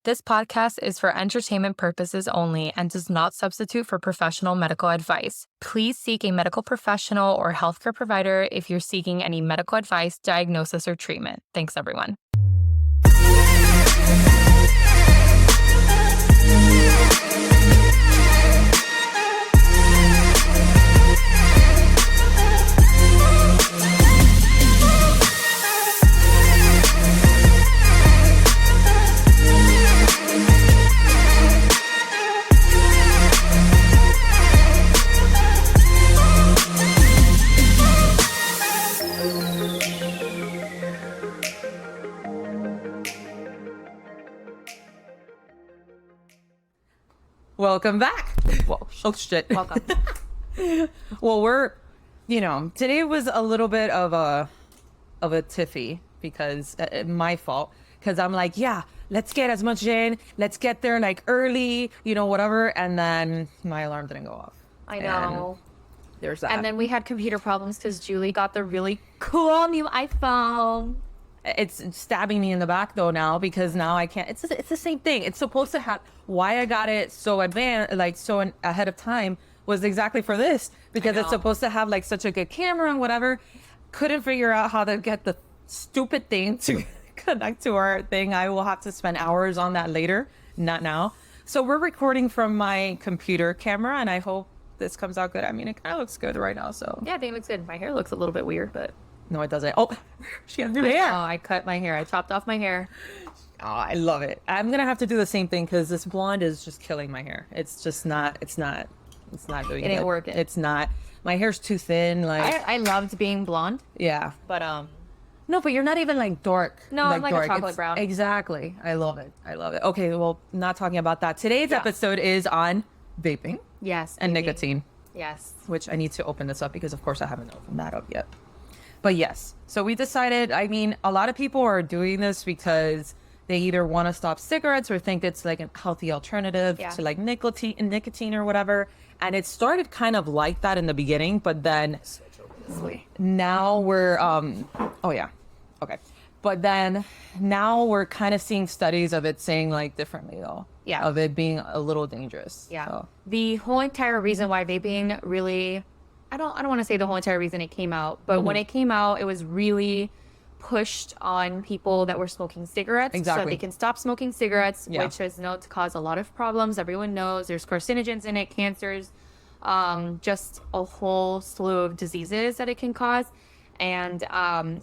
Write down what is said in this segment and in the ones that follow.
This podcast is for entertainment purposes only and does not substitute for professional medical advice. Please seek a medical professional or healthcare provider if you're seeking any medical advice, diagnosis, or treatment. Thanks, everyone. Welcome back. Whoa, oh shit. Welcome. Well, today was a little bit of a tiffy because my fault. Because I'm like, yeah, let's get as much in. Let's get there like early, whatever. And then my alarm didn't go off. I know. And there's that. And then we had computer problems because Julie got the really cool new iPhone. It's stabbing me in the back though now because now I can't. It's the same thing. It's supposed to have. Why I got it so advanced, ahead of time, was exactly for this because it's supposed to have like such a good camera and whatever. Couldn't figure out how to get the stupid thing to connect to our thing. I will have to spend hours on that later, not now. So we're recording from my computer camera, and I hope this comes out good. I mean, it kind of looks good right now. So yeah, I think it looks good. My hair looks a little bit weird, but no, it doesn't. Oh, she has new hair. Oh, I cut my hair. I chopped off my hair. Oh, I love it. I'm gonna have to do the same thing because this blonde is just killing my hair. It's just not. It's not doing it. It ain't working. It's not. My hair's too thin. Like I loved being blonde. yeah, But no, but you're not even like dark. No, I'm like a dark. chocolate brown. Exactly. I love it. Okay, well, not talking about that. Today's episode is on vaping yes. and baby. nicotine, Yes. which I need to open this up because, of course, I haven't opened that up yet. But yes, so we decided. I mean, a lot of people are doing this because they either want to stop cigarettes or think it's like a healthy alternative to like nicotine or whatever. And it started kind of like that in the beginning, but then now we're but then now we're kind of seeing studies of it saying like differently though. Yeah. Of it being a little dangerous. Yeah. So. The whole entire reason why vaping really, I don't want to say the whole entire reason it came out, but when it came out, it was really pushed on people that were smoking cigarettes. Exactly. So they can stop smoking cigarettes, Yeah. which is known to cause a lot of problems. Everyone knows there's carcinogens in it, cancers, just a whole slew of diseases that it can cause. And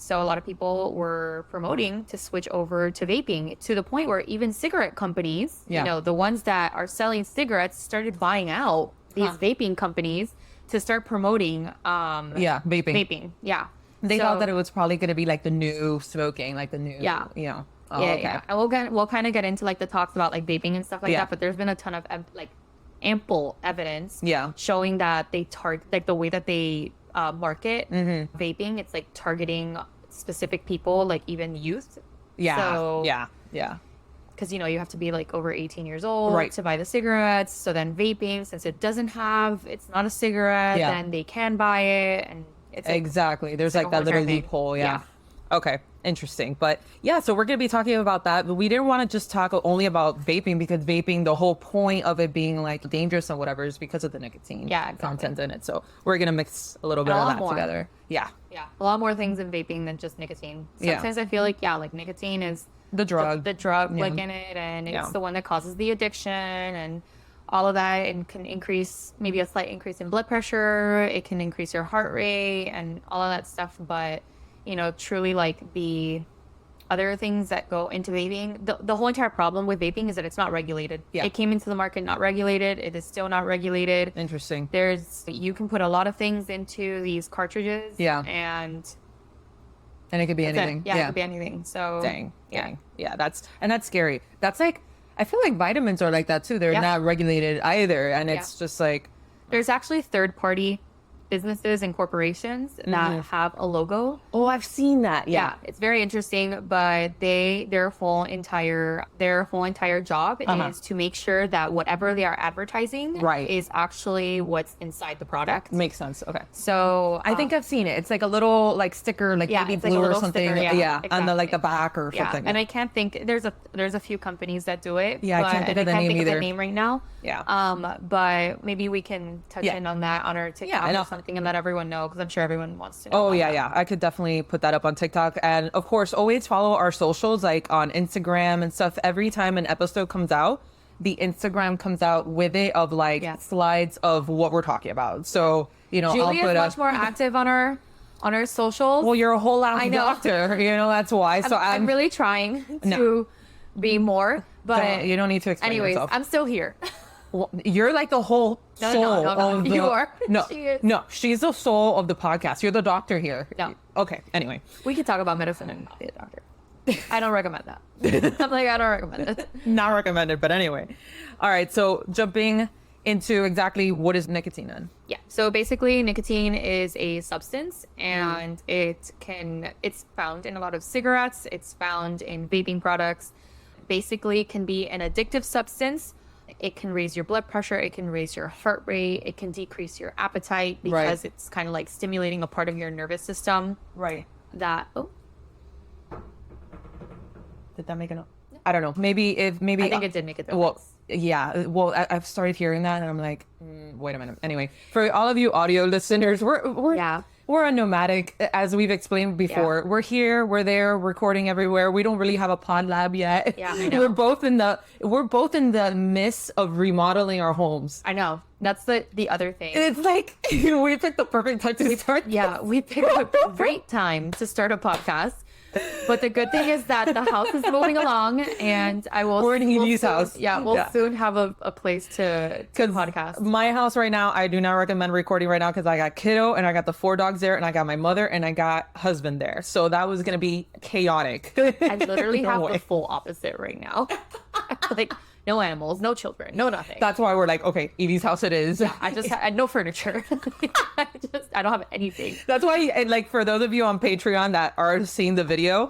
so a lot of people were promoting to switch over to vaping to the point where even cigarette companies, the ones that are selling cigarettes started buying out these vaping companies to start promoting vaping. Yeah. They thought that it was probably going to be like the new smoking, like the new, Oh, yeah. okay. And we'll kind of get into like the talks about like vaping and stuff like that, but there's been a ton of ample evidence showing that they target like the way that they market vaping, it's like targeting specific people, like even youth. So, because you have to be like over 18 years old to buy the cigarettes. So then vaping, since it's not a cigarette, then they can buy it, and it's exactly. There's like that little loophole. Yeah. Okay. Interesting. But yeah, so we're going to be talking about that, but we didn't want to just talk only about vaping because vaping, the whole point of it being like dangerous and whatever is because of the nicotine content in it. So we're going to mix a little bit of that together. Yeah. A lot more things in vaping than just nicotine. Sometimes I feel like, like nicotine is the drug, like in it, and it's the one that causes the addiction and all of that, and can increase maybe a slight increase in blood pressure. It can increase your heart rate and all of that stuff. But truly like the other things that go into vaping, the whole entire problem with vaping is that it's not regulated. It came into the market not regulated. It is still not regulated. Interesting. You can put a lot of things into these cartridges. And it could be anything. It could be anything. So dang. Yeah, that's scary. That's like, I feel like vitamins are like that too. They're not regulated either, and it's just like there's actually third party businesses and corporations that have a logo. Oh, I've seen that. Yeah, it's very interesting, but their whole entire job is to make sure that whatever they are advertising is actually what's inside the product. Makes sense. Okay. So I think I've seen it. It's like a little like sticker, like maybe blue or something. Sticker, exactly. On the back or something. And I can't think there's a few companies that do it. Yeah, I can't think of the name either. The name right now. Yeah. But maybe we can touch in on that on our TikTok or something and let everyone know, because I'm sure everyone wants to know. Oh yeah. I could definitely put that up on TikTok. And of course, always follow our socials, like on Instagram and stuff. Every time an episode comes out, the Instagram comes out with it of like slides of what we're talking about. So, Julie I'll put is much more active on our socials. Well, you're a whole ass doctor, that's why. So I'm really trying to be more, but you don't need to explain yourself. I'm still here. Well, you're like the whole soul of the... You are. No, she is. No, she's the soul of the podcast. You're the doctor here. No. Okay, anyway. We could talk about medicine and not be a doctor. I don't recommend that. I'm like, I don't recommend it. Not recommended, but anyway. All right, so jumping into exactly what is nicotine then? Yeah, so basically nicotine is a substance, and it's found in a lot of cigarettes. It's found in vaping products. Basically, it can be an addictive substance. It can raise your blood pressure. It can raise your heart rate. It can decrease your appetite because it's kind of like stimulating a part of your nervous system. Right. Did that make a noise? I don't know. Maybe I think it did make a difference. Well, yeah. Well, I've started hearing that, and I'm like, wait a minute. Anyway, for all of you audio listeners, we're a nomadic, as we've explained before. Yeah. We're here, we're there, recording everywhere. We don't really have a pod lab yet. Yeah, I know. We're both in the midst of remodeling our homes. I know. That's the other thing. It's like we picked the perfect time to start. Yeah, we picked a great time to start a podcast. But the good thing is that the house is moving along, and we're in Evie's house. Yeah, we'll soon have a place to podcast. My house right now, I do not recommend recording right now because I got kiddo and I got the 4 dogs there, and I got my mother and I got husband there. So that was gonna be chaotic. I literally have the full opposite right now. Like, no animals, no children, no nothing. That's why we're like, okay, Evie's house it is. Yeah, I just had no furniture. I don't have anything. That's why, and like for those of you on Patreon that are seeing the video,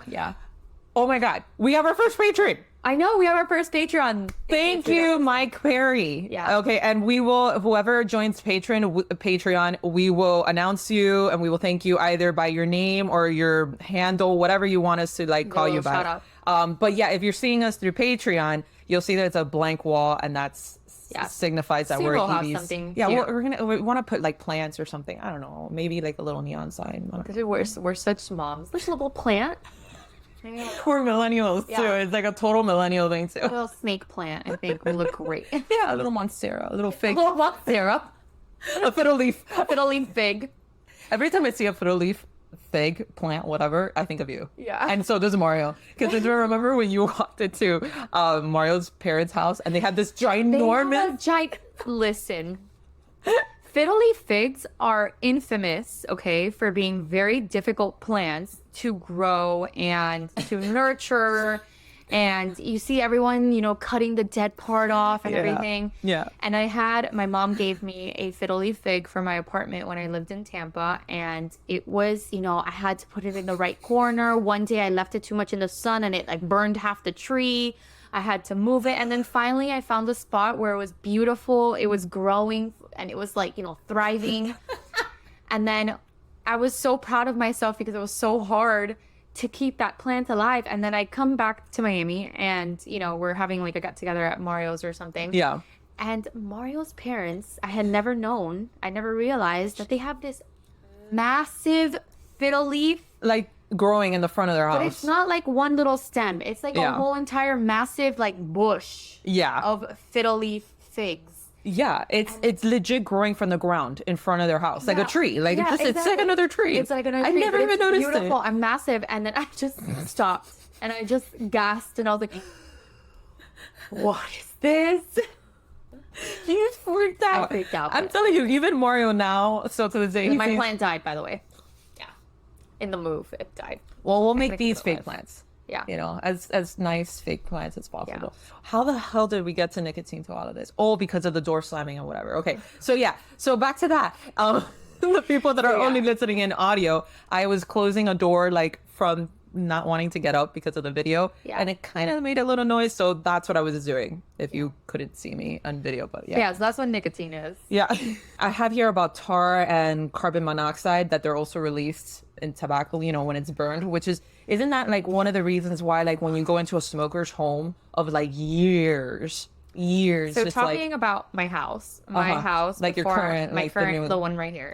oh my God, we have our first patron. I know, we have our first Patreon. Thank you, Mike Perry. Yeah. Okay, and whoever joins Patreon, we will announce you and we will thank you either by your name or your handle, whatever you want us to like call you by. But yeah, if you're seeing us through Patreon, you'll see that it's a blank wall, and that's signifies that we're Evie's. Something. Yeah, we want to put like plants or something. I don't know, maybe like a little neon sign. We're such moms. There's a little plant. We're millennials too. It's like a total millennial thing too. A little snake plant, I think, would look great. Yeah, a little monstera, a little fig. A little monstera. A fiddle leaf. A fiddle leaf fig. Every time I see a fiddle leaf fig plant, whatever, I think of you. Yeah. And so does Mario. Because I remember when you walked into Mario's parents' house and they had this ginormous... Listen. Fiddle leaf figs are infamous, okay, for being very difficult plants to grow and to nurture. And you see everyone, cutting the dead part off and everything. Yeah. And my mom gave me a fiddle leaf fig for my apartment when I lived in Tampa. And it was, I had to put it in the right corner. One day I left it too much in the sun and it like burned half the tree. I had to move it. And then finally I found a spot where it was beautiful. It was growing and it was like, thriving. And then I was so proud of myself because it was so hard to keep that plant alive. And then I come back to Miami and, we're having like a get together at Mario's or something. Yeah. And Mario's parents, I never realized that they have this massive fiddle leaf. Like growing in the front of their house. But it's not like one little stem. It's like a whole entire massive like bush of fiddle leaf figs. Yeah, it's legit growing from the ground in front of their house, like a tree. Like it's like another tree. It's like another tree. I never even noticed beautiful it. and massive, and then I just stopped and I just gasped and I was like, "What is this?" You freaked out. I freaked out. I'm telling you, even Mario now, so to this day, my plant died. By the way, in the move, it died. Well, we'll make these fake plants. Yeah. As nice fake plants as possible. Yeah. How the hell did we get to nicotine to all of this? Oh, because of the door slamming and whatever. Okay. So back to that. the people that are only listening in audio, I was closing a door like from not wanting to get up because of the video, and it kind of made a little noise, so that's what I was doing if you couldn't see me on video. But so that's what nicotine is. I have here about tar and carbon monoxide that they're also released in tobacco, you know, when it's burned, which isn't that like one of the reasons why, like, when you go into a smoker's home of like years so just talking about my house like your current, my like current the one right here,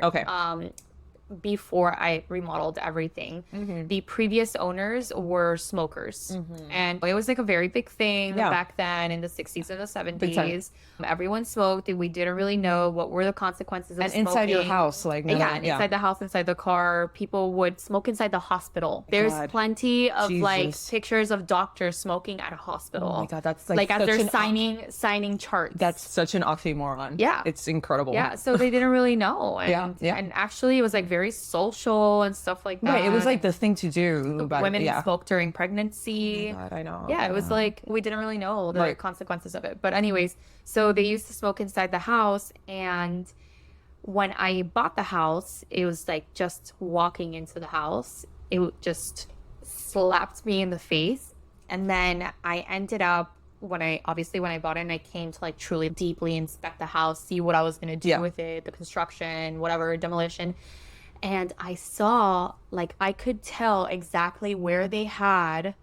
before I remodeled everything, the previous owners were smokers. And it was like a very big thing back then in the 60s and the 70s. Everyone smoked, and we didn't really know what were the consequences of smoking. Inside your house, like inside the house, inside the car. People would smoke inside the hospital. There's plenty of like pictures of doctors smoking at a hospital. Oh my God, that's like as they're signing charts. That's such an oxymoron. It's incredible. So they didn't really know. And, and actually it was like very social and stuff like that. Right, it was like the thing to do. Women smoke during pregnancy. Oh my God, I know. Yeah, it was like we didn't really know the consequences of it. But anyways, so they used to smoke inside the house, and when I bought the house, it was like just walking into the house, it just slapped me in the face. And then I ended up, when I bought it and I came to like truly deeply inspect the house, see what I was going to do with it, the construction, whatever, demolition. And I saw, like, I could tell exactly where they had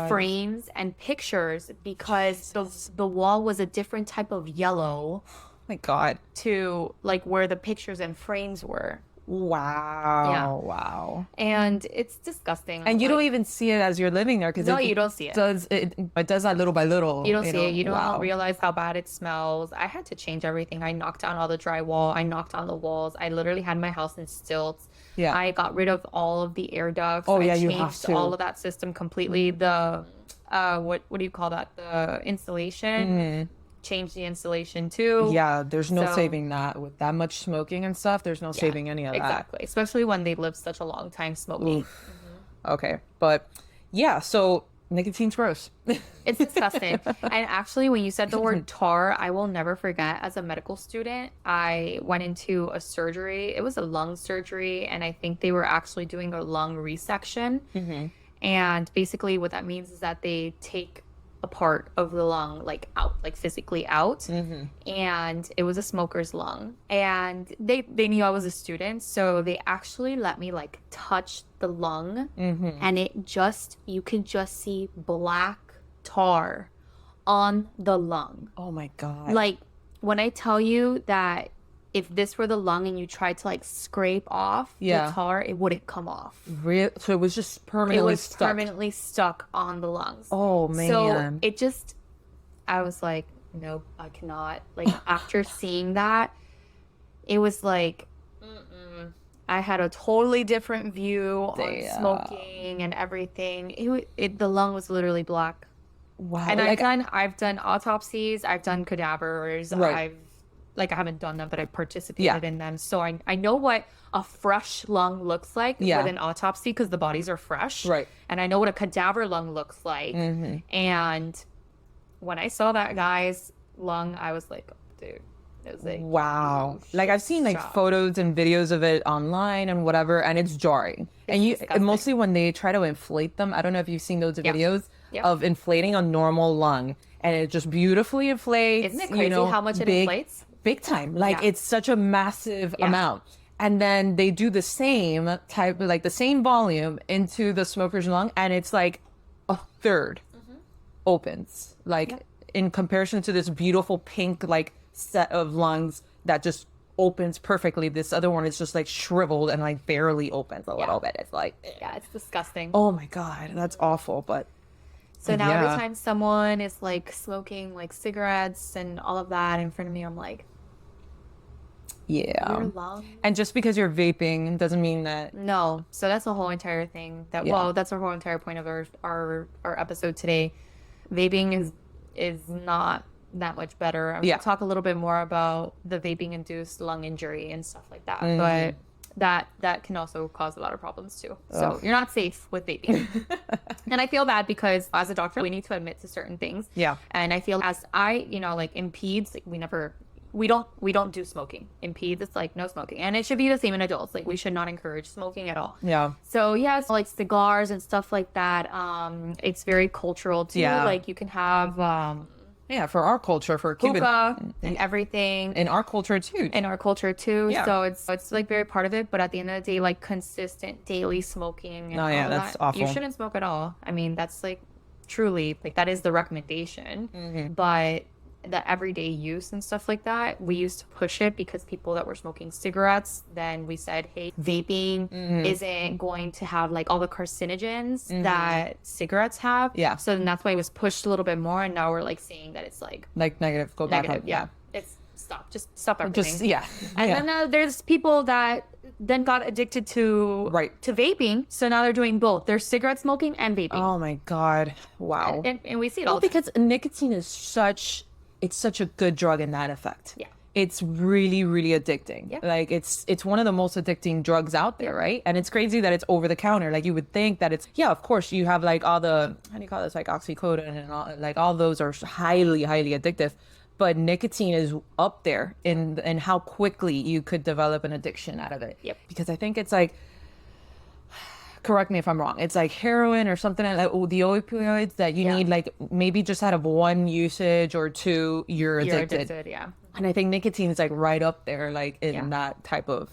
frames and pictures, because the wall was a different type of yellow. Oh my God. To like where the pictures and frames were. Wow. Wow. And it's disgusting. And you don't even see it as you're living there, because you don't see it. It does that little by little. You don't see it. You don't realize how bad it smells. I had to change everything. I knocked down all the drywall. I knocked on the walls. I literally had my house in stilts. I got rid of all of the air ducts. I you have changed to. all of that system completely. The what do you call that? The insulation. Change the insulation too. There's no saving that. With that much smoking and stuff, there's no saving any of that. Exactly. Especially when they live such a long time smoking. Okay. But so nicotine's gross. It's disgusting. And actually, when you said the word tar, I will never forget, as a medical student, I went into a surgery. It was a lung surgery, and I think they were actually doing a lung resection. And basically what that means is that they take a part of the lung, like out, like physically out. And it was a smoker's lung, and they knew I was a student, so they actually let me like touch the lung, and you could just see black tar on the lung. Oh my God. Like, when I tell you that if this were the lung and you tried to like scrape off the tar, it wouldn't come off. Really? So it was just permanently stuck on the lungs. Oh man. So it just, I was like, nope, I cannot. Like, after seeing that, it was like, I had a totally different view on smoking and everything. The lung was literally black. Wow. And I've done autopsies, I've done cadavers, I haven't done them, but I participated in them. So I know what a fresh lung looks like with an autopsy, because the bodies are fresh. Right. And I know what a cadaver lung looks like. And when I saw that guy's lung, I was like, dude, it was like, wow. Like, I've seen like photos and videos of it online and whatever, and it's jarring. And mostly when they try to inflate them, I don't know if you've seen those videos of inflating a normal lung, and it just beautifully inflates. Isn't it crazy how much it inflates? Big time. Like, it's such a massive amount. And then they do the same type, like the same volume into the smoker's lung, and it's like a third opens. Like, in comparison to this beautiful pink, like, set of lungs that just opens perfectly, this other one is just like shriveled and like barely opens a little bit. It's like, it's disgusting. Oh my God, that's awful. But so now every time someone is like smoking like cigarettes and all of that in front of me, I'm like, your lung. And just because you're vaping doesn't mean that. No. So that's a whole entire thing. That's our whole entire point of our episode today. Vaping is not that much better. I'm gonna talk a little bit more about the vaping induced lung injury and stuff like that. But that can also cause a lot of problems too. So you're not safe with vaping. And I feel bad, because as a doctor, we need to admit to certain things. And I feel, as I, like in peds, like, we don't do smoking in peds. It's like no smoking, and it should be the same in adults. Like we should not encourage smoking at all. Yeah. So yeah, so like cigars and stuff like that. It's very cultural too. Yeah. Like you can have for our culture, for Cuban hookah and everything in our culture too. Yeah. So it's like very part of it. But at the end of the day, like consistent daily smoking. And all that's that, awful. You shouldn't smoke at all. I mean, that's like truly like that is the recommendation. But the everyday use and stuff like that, we used to push it because people that were smoking cigarettes, then we said, hey, vaping isn't going to have like all the carcinogens that cigarettes have. Yeah. So then that's why it was pushed a little bit more, and now we're like saying that it's like negative. Go back negative. up. Yeah. It's just stop everything. And then there's people that then got addicted to vaping, so now they're doing both. They're cigarette smoking and vaping. Oh my God. Wow. And we see it all because nicotine is such a good drug in that effect. Yeah. It's really, really addicting. Yeah. Like it's one of the most addicting drugs out there, right? And it's crazy that it's over the counter. Like you would think that it's, of course you have like all the, how do you call this? Like oxycodone and all, like all those are highly, highly addictive. But nicotine is up there in how quickly you could develop an addiction out of it. Yep. Because I think it's like, correct me if I'm wrong, it's like heroin or something like the opioids that you need like maybe just out of one usage or two, you're addicted. Yeah. And I think nicotine is like right up there, like in that type of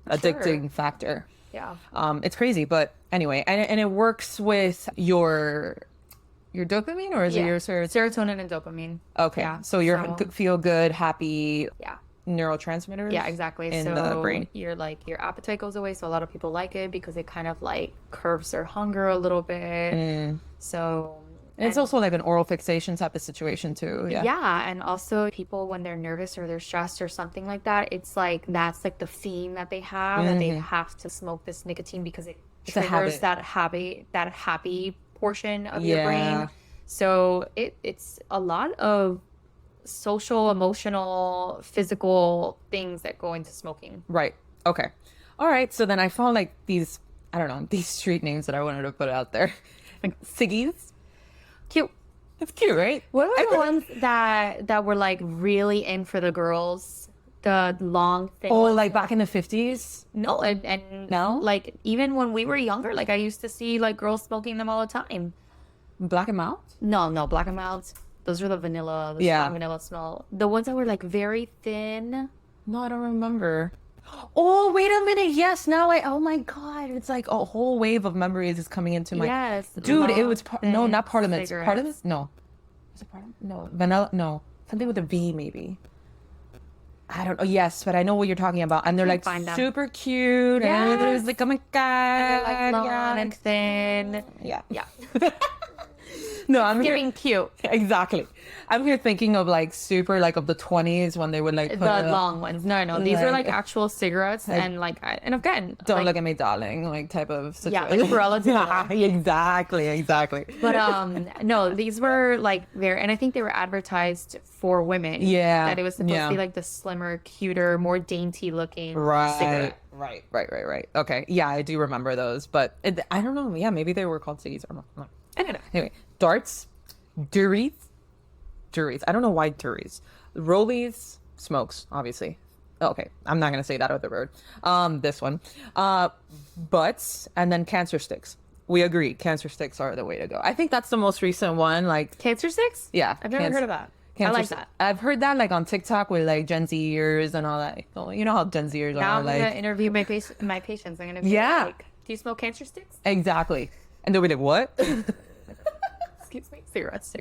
addicting factor. Yeah. It's crazy, but anyway, and it works with your dopamine, or is it your serotonin and dopamine? Okay. Yeah. So you're feel good, happy. Yeah. Neurotransmitters. Yeah, exactly. In the brain. Your appetite goes away. So a lot of people like it because it kind of like curbs their hunger a little bit. So and it's also like an oral fixation type of situation too. Yeah. Yeah, and also people when they're nervous or they're stressed or something like that, it's like that's like the theme that they have, and they have to smoke this nicotine because it triggers that happy portion of your brain. So it's a lot of social, emotional, physical things that go into smoking. Right. Okay. All right. So then I found like these street names that I wanted to put out there. Like Siggies. Cute. It's cute, right? What were the ones that were like really in for the girls? The long thing. Oh, like back in the 50s? No, and no? Like even when we were younger, like I used to see like girls smoking them all the time. Black and Mild? No, Black and Milds. Those are the vanilla, strong vanilla smell. The ones that were like very thin. No, I don't remember. Oh, wait a minute. Yes, now oh my God. It's like a whole wave of memories is coming into my... Yes. Dude, it was... No, not Parliament. Cigarettes. Parliament? No. Was it Parliament? No. Vanilla? No. Something with a V, maybe. I don't know. Yes, but I know what you're talking about. And they're like super cute. Yes. And it was like, oh my God. And they're like long and thin. Yeah. Yeah. No, I'm giving cute. Exactly. I'm here thinking of like super like of the 20s when they would like put the long ones. No, these are like actual cigarettes, like, and like and again, don't like, look at me, darling, like type of situation. Yeah, like umbrella. Exactly. But no, these were like very, and I think they were advertised for women. Yeah, that it was supposed to be like the slimmer, cuter, more dainty looking cigarette. Right. Okay, yeah, I do remember those, but I don't know. Yeah, maybe they were called ciggies. I don't know. Anyway, darts, Duries. I don't know why Duries. Rollies, smokes, obviously. Okay, I'm not gonna say that other word. This one, butts, and then cancer sticks. We agree, cancer sticks are the way to go. I think that's the most recent one. Like cancer sticks. Yeah, I've never heard of that. I like that. I've heard that like on TikTok with like Gen Zers and all that. You know how Gen Zers now are. I'm like... gonna interview my patients. I'm gonna be like, do you smoke cancer sticks? Exactly. And they'll be like, what? Excuse me. Cigarettes.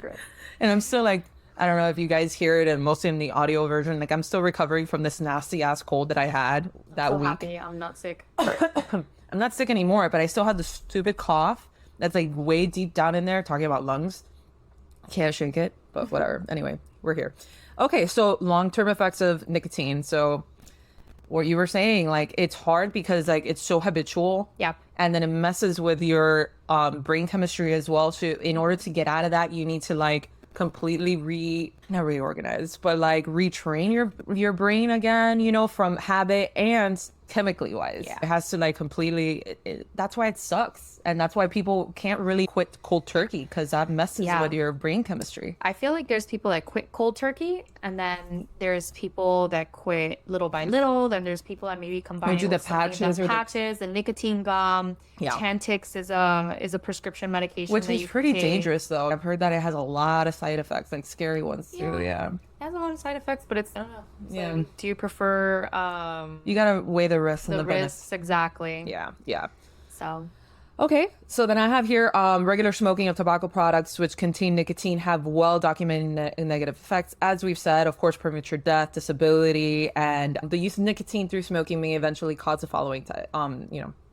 And I'm still like, I don't know if you guys hear it, and mostly in the audio version, like I'm still recovering from this nasty ass cold that I had that week. Happy I'm not sick. I'm not sick anymore, but I still had the stupid cough that's like way deep down in there, talking about lungs. Can't shake it, but whatever. Anyway, we're here. Okay, so long-term effects of nicotine. So what you were saying, like it's hard because like it's so habitual. Yeah. And then it messes with your brain chemistry as well. So in order to get out of that, you need to like completely not reorganize, but like retrain your brain again, you know, from habit and chemically wise. Yeah. It has to like completely, that's why it sucks. And that's why people can't really quit cold turkey, because that messes with your brain chemistry. I feel like there's people that quit cold turkey, and then there's people that quit little by little. Then there's people that maybe combine do the patches or the nicotine gum. Yeah. Chantix is a prescription medication, which is pretty dangerous though. I've heard that it has a lot of side effects, like scary ones too. Yeah. It has a lot of side effects, but it's, I don't know. It's Yeah. like, do you prefer you gotta weigh the risks and the the benefits. risks? Exactly. Yeah. So Okay, so then I have here regular smoking of tobacco products which contain nicotine have well-documented negative effects. As we've said, of course, premature death, disability, and the use of nicotine through smoking may eventually cause the following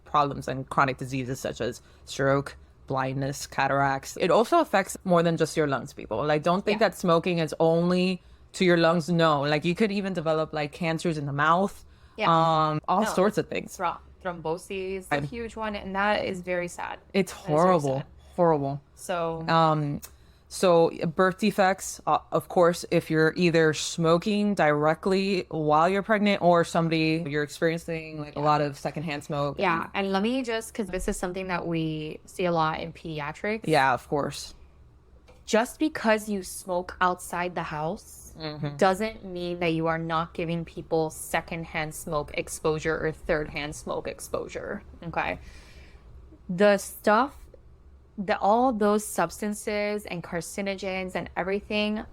problems and chronic diseases such as stroke, blindness, cataracts. It also affects more than just your lungs, people. Like, don't think that smoking is only to your lungs. No, like you could even develop like cancers in the mouth, all sorts of things. Thrombosis, a huge one, and that is very sad. It's horrible. Horrible. So so birth defects, of course, if you're either smoking directly while you're pregnant or you're experiencing like a lot of secondhand smoke. Yeah, and let me just, because this is something that we see a lot in pediatrics. Yeah, of course. Just because you smoke outside the house doesn't mean that you are not giving people secondhand smoke exposure or third-hand smoke exposure. Okay. All those substances and carcinogens and everything,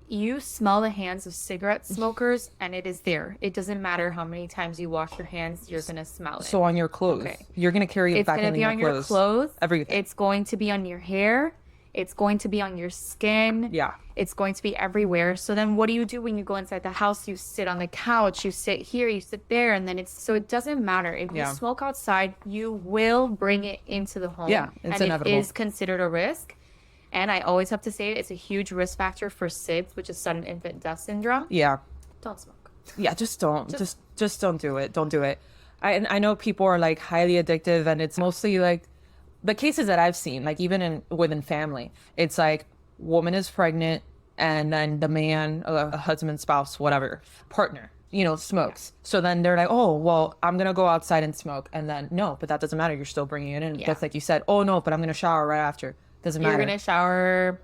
you smell the hands of cigarette smokers and it is there. It doesn't matter how many times you wash your hands, you're going to smell it. So on your clothes, you're going to carry it back in your clothes. It's going to be on your clothes. Everything. It's going to be on your hair. It's going to be on your skin. Yeah. It's going to be everywhere. So then what do you do when you go inside the house? You sit on the couch, you sit here, you sit there, and then it doesn't matter. If you smoke outside, you will bring it into the home. Yeah, it's inevitable. It is considered a risk. And I always have to say it's a huge risk factor for SIDS, which is sudden infant death syndrome. Yeah. Don't smoke. Yeah, just don't. Just don't do it. Don't do it. I know people are like highly addictive, and it's mostly like the cases that I've seen, like even within family, it's like woman is pregnant and then the man, a husband, spouse, whatever, partner, smokes. So then they're like, oh, well, I'm going to go outside and smoke. And then no, but that doesn't matter. You're still bringing it in. Just like you said, oh no, but I'm going to shower right after. Doesn't matter. You're going to shower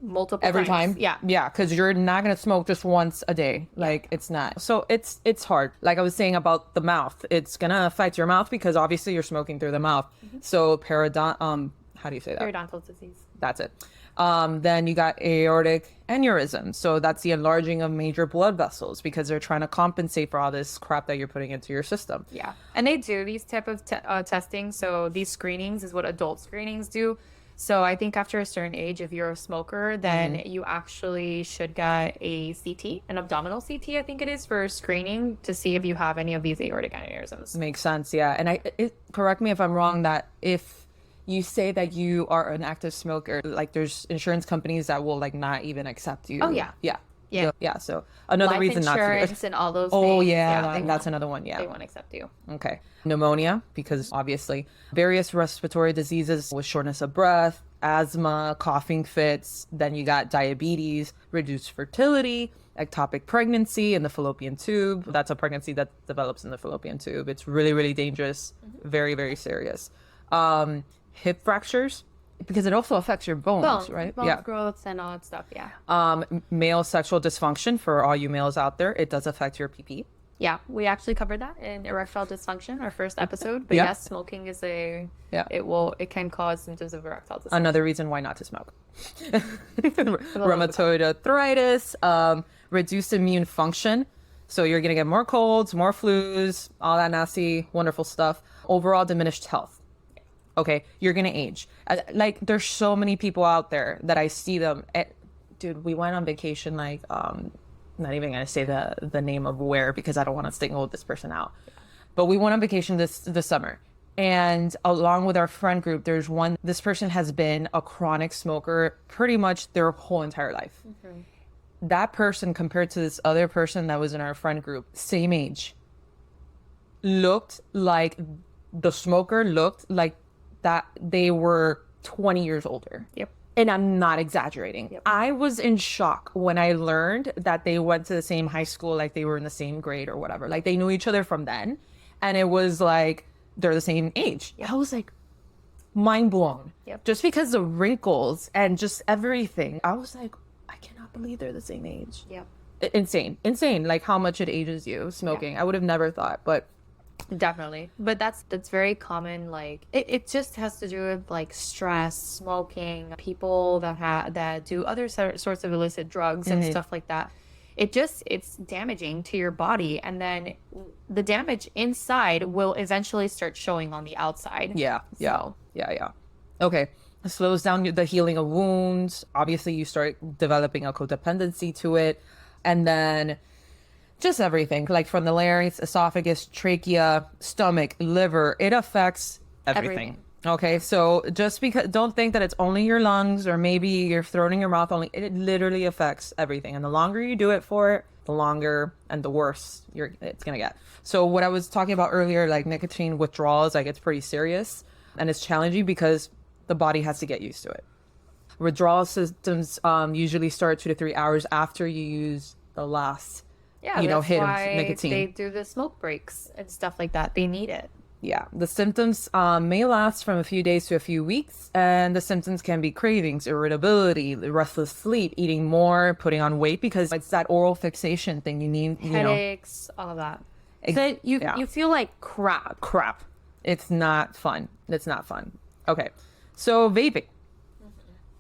multiple every times. time. Yeah, because you're not going to smoke just once a day. Like it's not. So it's hard. Like I was saying about the mouth, it's going to affect your mouth because obviously you're smoking through the mouth. So how do you say that? Periodontal disease. That's it. Then you got aortic aneurysm. So that's the enlarging of major blood vessels because they're trying to compensate for all this crap that you're putting into your system. Yeah. And they do these type of testing. So these screenings is what adult screenings do. So I think after a certain age, if you're a smoker, then you actually should get a CT, an abdominal CT, I think it is, for screening to see if you have any of these aortic aneurysms. Makes sense, yeah. And correct me if I'm wrong, that if you say that you are an active smoker, like there's insurance companies that will like not even accept you. Oh, yeah. Yeah. Yeah. Yeah. So another reason not to. Life insurance and all those things. Oh, yeah. That's another one. Yeah. They won't accept you. Okay. Pneumonia, because obviously various respiratory diseases with shortness of breath, asthma, coughing fits. Then you got diabetes, reduced fertility, ectopic pregnancy in the fallopian tube. That's a pregnancy that develops in the fallopian tube. It's really, really dangerous. Very, very serious. Hip fractures, because it also affects your bones, right? Bone growths and all that stuff, yeah. Male sexual dysfunction, for all you males out there, it does affect your PP. Yeah, we actually covered that in erectile dysfunction, our first episode. But yes, smoking is it can cause symptoms of erectile dysfunction. Another reason why not to smoke. Rheumatoid arthritis, reduced immune function. So you're going to get more colds, more flus, all that nasty, wonderful stuff. Overall diminished health. Okay, you're going to age. Like, there's so many people out there that I see them. Dude, we went on vacation, like, not even going to say the name of where because I don't want to stigma this person out. But we went on vacation this summer. And along with our friend group, this person has been a chronic smoker pretty much their whole entire life. Mm-hmm. That person compared to this other person that was in our friend group, same age, looked like that they were 20 years older. Yep. And I'm not exaggerating. Yep. I was in shock when I learned that they went to the same high school, like they were in the same grade or whatever. Like they knew each other from then. And it was like, they're the same age. Yep. I was like, mind blown. Yep. Just because the wrinkles and just everything. I was like, I cannot believe they're the same age. Yep. Insane. Like how much it ages you smoking. I would have never thought, but definitely. But that's very common. Like it just has to do with like stress, smoking, people that do other sorts of illicit drugs and stuff like that. It's damaging to your body, and then the damage inside will eventually start showing on the outside. Yeah. Okay. It slows down the healing of wounds. Obviously, you start developing a codependency to it. And then just everything, like from the larynx, esophagus, trachea, stomach, liver, it affects everything. Okay, so just because, don't think that it's only your lungs or maybe your throat and your mouth only. It literally affects everything. And the longer you do it for, the longer and the worse it's going to get. So what I was talking about earlier, like nicotine withdrawals, like it's pretty serious and it's challenging because the body has to get used to it. Withdrawal symptoms usually start 2 to 3 hours after you use the last, hit of nicotine. They do the smoke breaks and stuff like that. They need it. Yeah, the symptoms may last from a few days to a few weeks, and the symptoms can be cravings, irritability, restless sleep, eating more, putting on weight, because it's that oral fixation thing you need. Headaches, all of that. So you feel like crap. It's not fun. Okay, so vaping.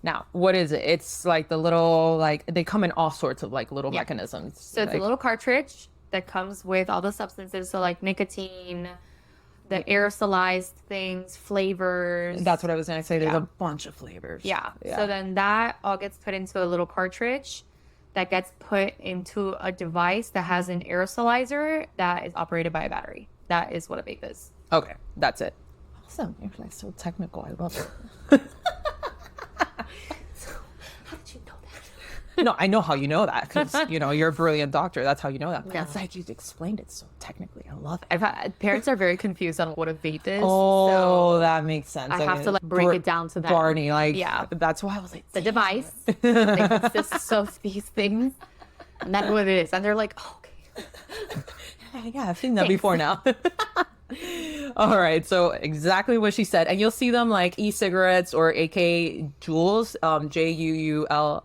Now, what is it? It's like the little, like, they come in all sorts of like little mechanisms. So it's a little cartridge that comes with all the substances. So like nicotine, the aerosolized things, flavors. That's what I was going to say. There's a bunch of flavors. Yeah. So then that all gets put into a little cartridge that gets put into a device that has an aerosolizer that is operated by a battery. That is what a vape is. Okay. That's it. Awesome. You're like so technical. I love it. How did you know that? No, I know how you know that because, you're a brilliant doctor. That's how you know that. No. It's like you explained it so technically. I love it. Parents are very confused on what a vape is. Oh, so that makes sense. I have to like break it down to them. Barney, that's why I was like, the device that consists of these things. And that's what it is. And they're like, oh, okay. Yeah, I've seen that before now. All right, so exactly what she said. And you'll see them like e-cigarettes or AK Juuls, Juul,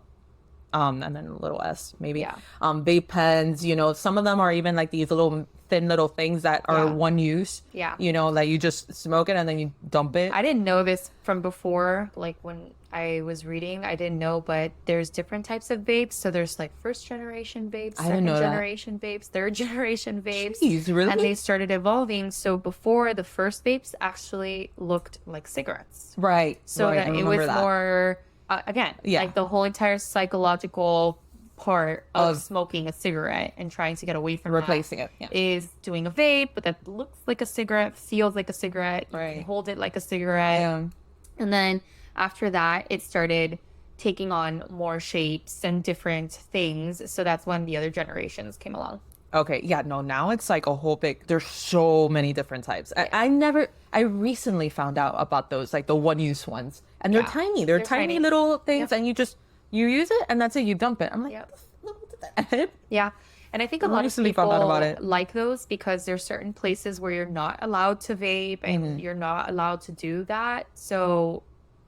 and then a little S maybe. Yeah. Vape pens, some of them are even like these thin little things that are one use. Yeah. Like you just smoke it and then you dump it. I didn't know this from before. Like when I was reading, I didn't know, but there's different types of vapes. So there's like first generation vapes, second generation vapes, third generation vapes. Jeez, really? And they started evolving. So before, the first vapes actually looked like cigarettes. Right. So that it was more, like the whole entire psychological part of smoking a cigarette and trying to get away from replacing it is doing a vape, but that looks like a cigarette, feels like a cigarette, right? You hold it like a cigarette, and then after that, it started taking on more shapes and different things. So that's when the other generations came along. Okay, now it's like a whole big, there's so many different types. I recently found out about those, like the one-use ones. And they're tiny. They're tiny little things, and you use it, and that's it. You dump it. I'm like, yeah. And I think a lot of people like those because there's certain places where you're not allowed to vape and you're not allowed to do that. So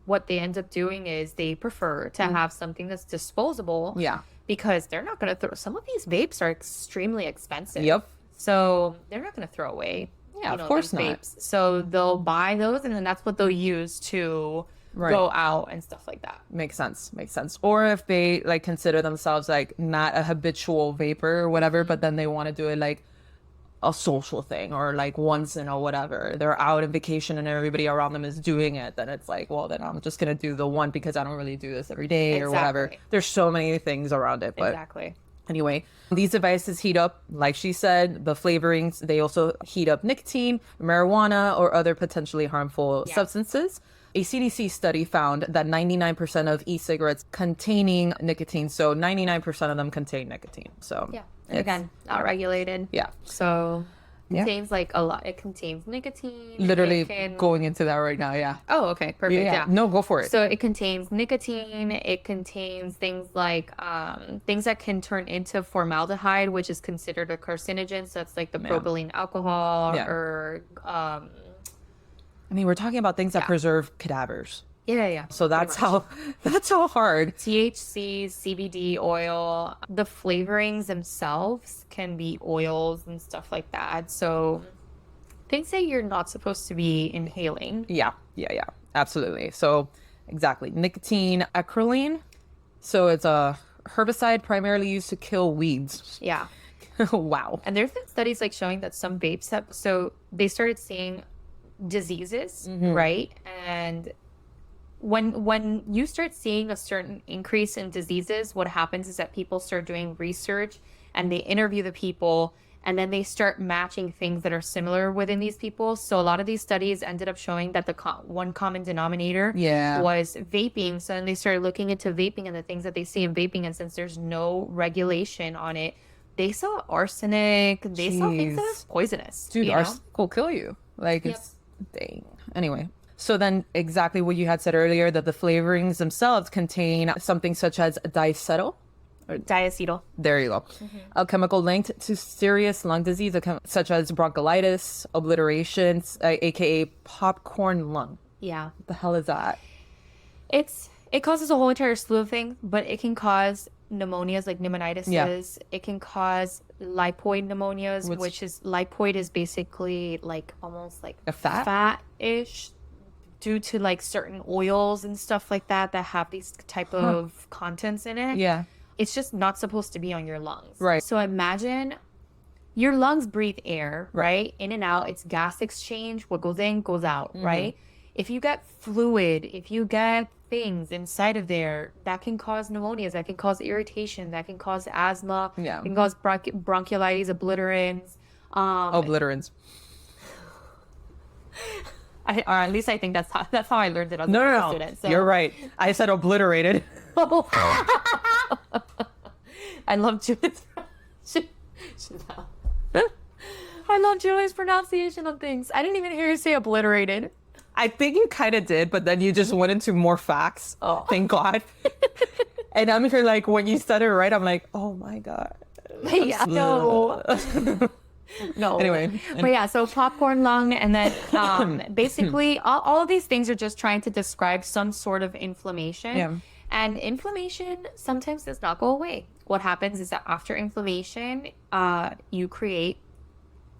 what they end up doing is they prefer to have something that's disposable. Yeah. Because they're not going to throw. Some of these vapes are extremely expensive. Yep. So they're not going to throw away. Of course not. Vapes. So they'll buy those, and then that's what they'll use to go out and stuff like that. Makes sense. Or if they like consider themselves like not a habitual vapor or whatever, but then they want to do it like a social thing or like once in a whatever. They're out on vacation and everybody around them is doing it. Then it's like, well, then I'm just gonna do the one because I don't really do this every day or whatever. There's so many things around it. But anyway, these devices heat up, like she said, the flavorings. They also heat up nicotine, marijuana, or other potentially harmful substances. A CDC study found that 99% of e-cigarettes containing nicotine, so 99% of them contain nicotine. So again, not regulated. Yeah. So contains like a lot. It contains nicotine. Literally going into that right now. Yeah. Oh, okay. Perfect. Yeah. No, go for it. So it contains nicotine. It contains things like things that can turn into formaldehyde, which is considered a carcinogen. So it's like the propylene alcohol or I mean, we're talking about things that preserve cadavers. Yeah. So that's how hard. THC, CBD oil, the flavorings themselves can be oils and stuff like that. So things that you're not supposed to be inhaling. Yeah. Absolutely. So exactly. Nicotine, acrolein. So it's a herbicide primarily used to kill weeds. Yeah. Wow. And there's been studies like showing that some vapes have, so they started seeing diseases, right? And when you start seeing a certain increase in diseases, what happens is that people start doing research and they interview the people, and then they start matching things that are similar within these people. So a lot of these studies ended up showing that the one common denominator was vaping. So then they started looking into vaping and the things that they see in vaping, and since there's no regulation on it, they saw arsenic, they saw things that are poisonous. Dude, arsenic will kill you. Like, it's dang. Anyway. So then exactly what you had said earlier, that the flavorings themselves contain something such as diacetyl. Diacetyl. There you go. A chemical linked to serious lung disease, such as bronchiolitis, obliterations, aka popcorn lung. Yeah. What the hell is that? It causes a whole entire slew of things, but it can cause pneumonias like pneumonitis. Yeah. It can cause lipoid pneumonias, which is lipoid is basically like almost like a fat-ish, due to like certain oils and stuff like that have these type of contents in it. Yeah. It's just not supposed to be on your lungs. Right. So imagine your lungs breathe air, right? In and out. It's gas exchange. What goes in, goes out, right? If you get fluid, if you get things inside of there, that can cause pneumonias, that can cause irritation, that can cause asthma, can cause bronchiolitis, obliterans. Obliterans. Or at least I think that's how I learned it as a student. So. You're right. I said obliterated. I love Julie's I love Julie's pronunciation of things. I didn't even hear you say obliterated. I think you kind of did, but then you just went into more facts. Oh. Thank God. And I'm here like, when you said it right, I'm like, oh my God. Yeah, no. No. Anyway. But yeah, so popcorn lung, and then basically all of these things are just trying to describe some sort of inflammation. Yeah. And inflammation sometimes does not go away. What happens is that after inflammation, you create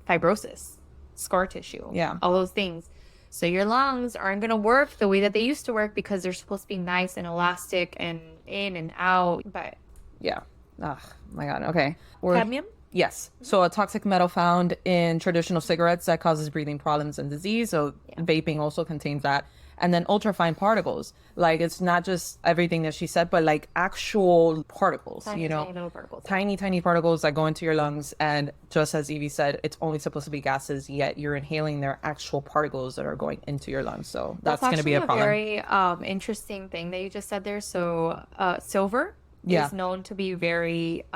fibrosis, scar tissue, all those things. So your lungs aren't going to work the way that they used to work because they're supposed to be nice and elastic and in and out. But yeah. Oh my God. Okay. Cadmium? Yes. So a toxic metal found in traditional cigarettes that causes breathing problems and disease. So vaping also contains that. And then ultrafine particles. Like, it's not just everything that she said, but like actual particles, tiny little particles. Tiny particles that go into your lungs. And just as Evie said, it's only supposed to be gases, yet you're inhaling their actual particles that are going into your lungs. So that's going to be a problem. Very interesting thing that you just said there. So silver is known to be very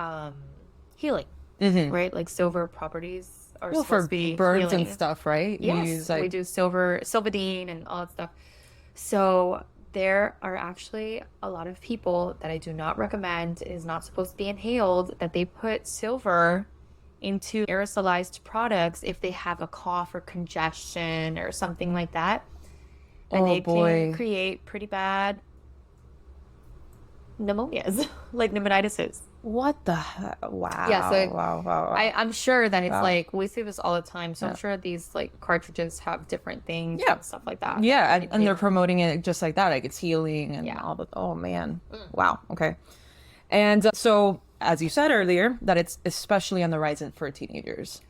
healing, right? Like silver properties are supposed to be burns healing. And stuff, right? Yes, we do silvadine and all that stuff. So there are actually a lot of people that I do not recommend. It is not supposed to be inhaled, that they put silver into aerosolized products if they have a cough or congestion or something like that. And they can create pretty bad pneumonias, like pneumonitis. What the heck? Wow. Yeah, so wow. I'm sure that it's like, we see this all the time. So I'm sure these like cartridges have different things and stuff like that. Yeah, and they're promoting it just like that. Like, it's healing and all the, oh man. Wow. Okay. And so, as you said earlier, that it's especially on the rise for teenagers.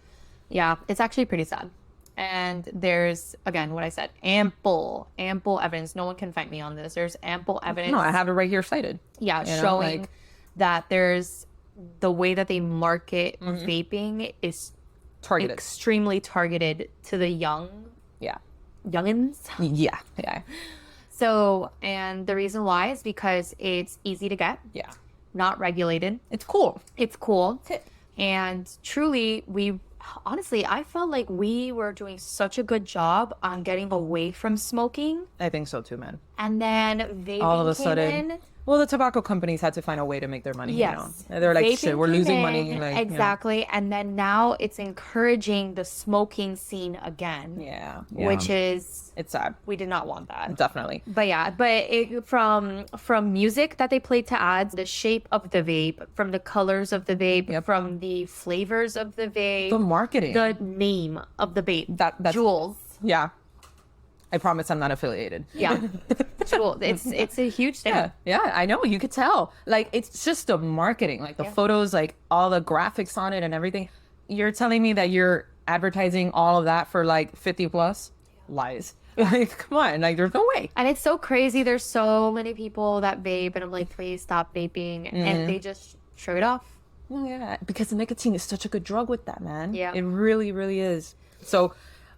Yeah, it's actually pretty sad. And there's, again, what I said, ample evidence. No one can fight me on this. There's ample evidence. No, I have it right here cited. Yeah, showing that there's the way that they market vaping is targeted, extremely targeted to the youngins. Yeah. So, and the reason why is because it's easy to get. Not regulated. It's cool. And truly, we honestly, I felt like we were doing such a good job on getting away from smoking. I think so too, man. And then All of vaping a came sudden, in. well, the tobacco companies had to find a way to make their money, Yes. They're like, shit, Vaping we're came losing in, money. Like, exactly. And then now it's encouraging the smoking scene again. Yeah. Which is, it's sad. we did not want that. Definitely. But yeah, from music that they played to ads, the shape of the vape, from the colors of the vape, from the flavors of the vape, The marketing. the name of the vape, That's Jules. Yeah. I promise I'm not affiliated. Yeah. Jules. It's a huge thing. Yeah, I know. You could tell. Like, it's just the marketing, like the photos, like all the graphics on it and everything. You're telling me that you're advertising all of that for like 50 plus? Lies. Like, come on. Like, there's no way. And it's so crazy. There's so many people that vape, and I'm like, please stop vaping. And they just shrug it off. Oh, yeah. Because the nicotine is such a good drug with that, man. Yeah. It really, really is. So,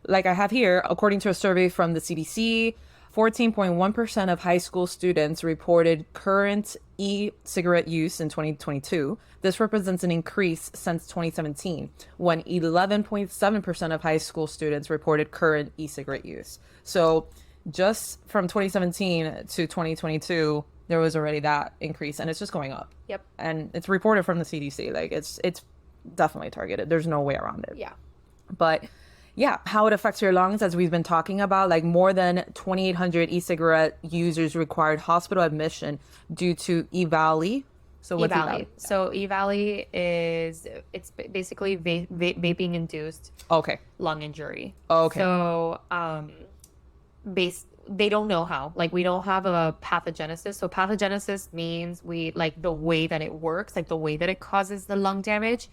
like I have here, according to a survey from the CDC, 14.1% of high school students reported current e-cigarette use in 2022. This represents an increase since 2017, when 11.7% of high school students reported current e-cigarette use. So just from 2017 to 2022, there was already that increase, and it's just going up. Yep. And it's reported from the CDC. Like, it's definitely targeted. There's no way around it. Yeah. But yeah, how it affects your lungs, as we've been talking about, like more than 2,800 e-cigarette users required hospital admission due to E-Valley. So what's E-Valley? So E-Valley it's basically vaping induced lung injury. Okay. So they don't know how. Like, we don't have a pathogenesis. So pathogenesis means the way that it works, like the way that it causes the lung damage.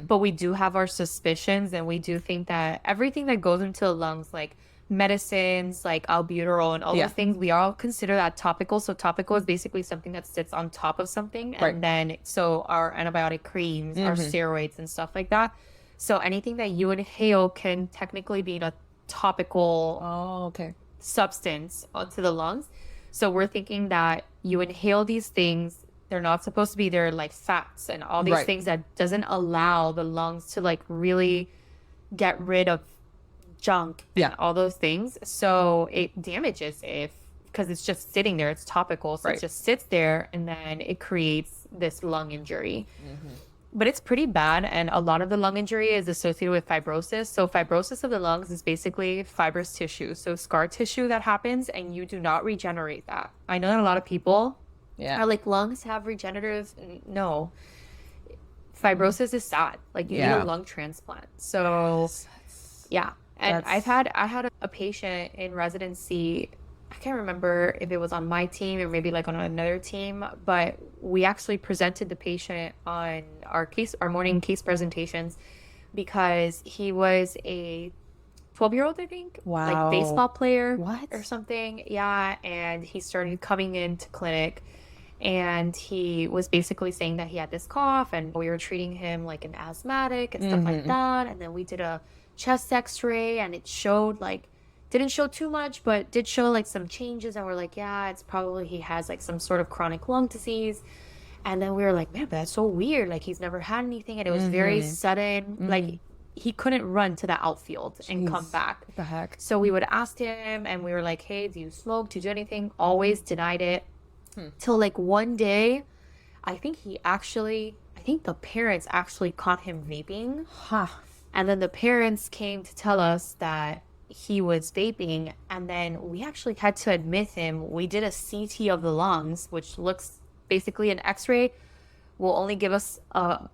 But we do have our suspicions, and we do think that everything that goes into the lungs, like medicines, like albuterol and all those things, we all consider that topical. So topical is basically something that sits on top of something. And then, so our antibiotic creams, our steroids and stuff like that. So anything that you inhale can technically be a topical substance onto the lungs. So we're thinking that you inhale these things, they're not supposed to be there, like fats and all these things that doesn't allow the lungs to like really get rid of junk and all those things. So it damages because it's just sitting there, it's topical, so it just sits there, and then it creates this lung injury. But it's pretty bad, and a lot of the lung injury is associated with fibrosis. So fibrosis of the lungs is basically fibrous tissue. So scar tissue that happens, and you do not regenerate that. I know that a lot of people are like, lungs have regenerative. No. Fibrosis is sad. Like, you need a lung transplant. So, yeah. And I had a patient in residency. I can't remember if it was on my team or maybe like on another team, but we actually presented the patient on our morning case presentations, because he was a 12-year-old, I think. Wow. Like baseball player. What? Or something. Yeah. And he started coming into clinic, and he was basically saying that he had this cough, and we were treating him like an asthmatic and stuff like that. And then we did a chest x-ray, and it showed didn't show too much, but did show like some changes, and we're like, yeah, it's probably he has like some sort of chronic lung disease. And then we were like, man, but that's so weird, like he's never had anything, and it was very sudden. Like, he couldn't run to the outfield and come back. What the heck? So we would ask him, and we were like, hey, do you smoke, do you do anything? Always denied it. Till like one day, I think the parents actually caught him vaping. And then the parents came to tell us that he was vaping, and then we actually had to admit him. We did a CT of the lungs, which looks basically an x-ray will only give us a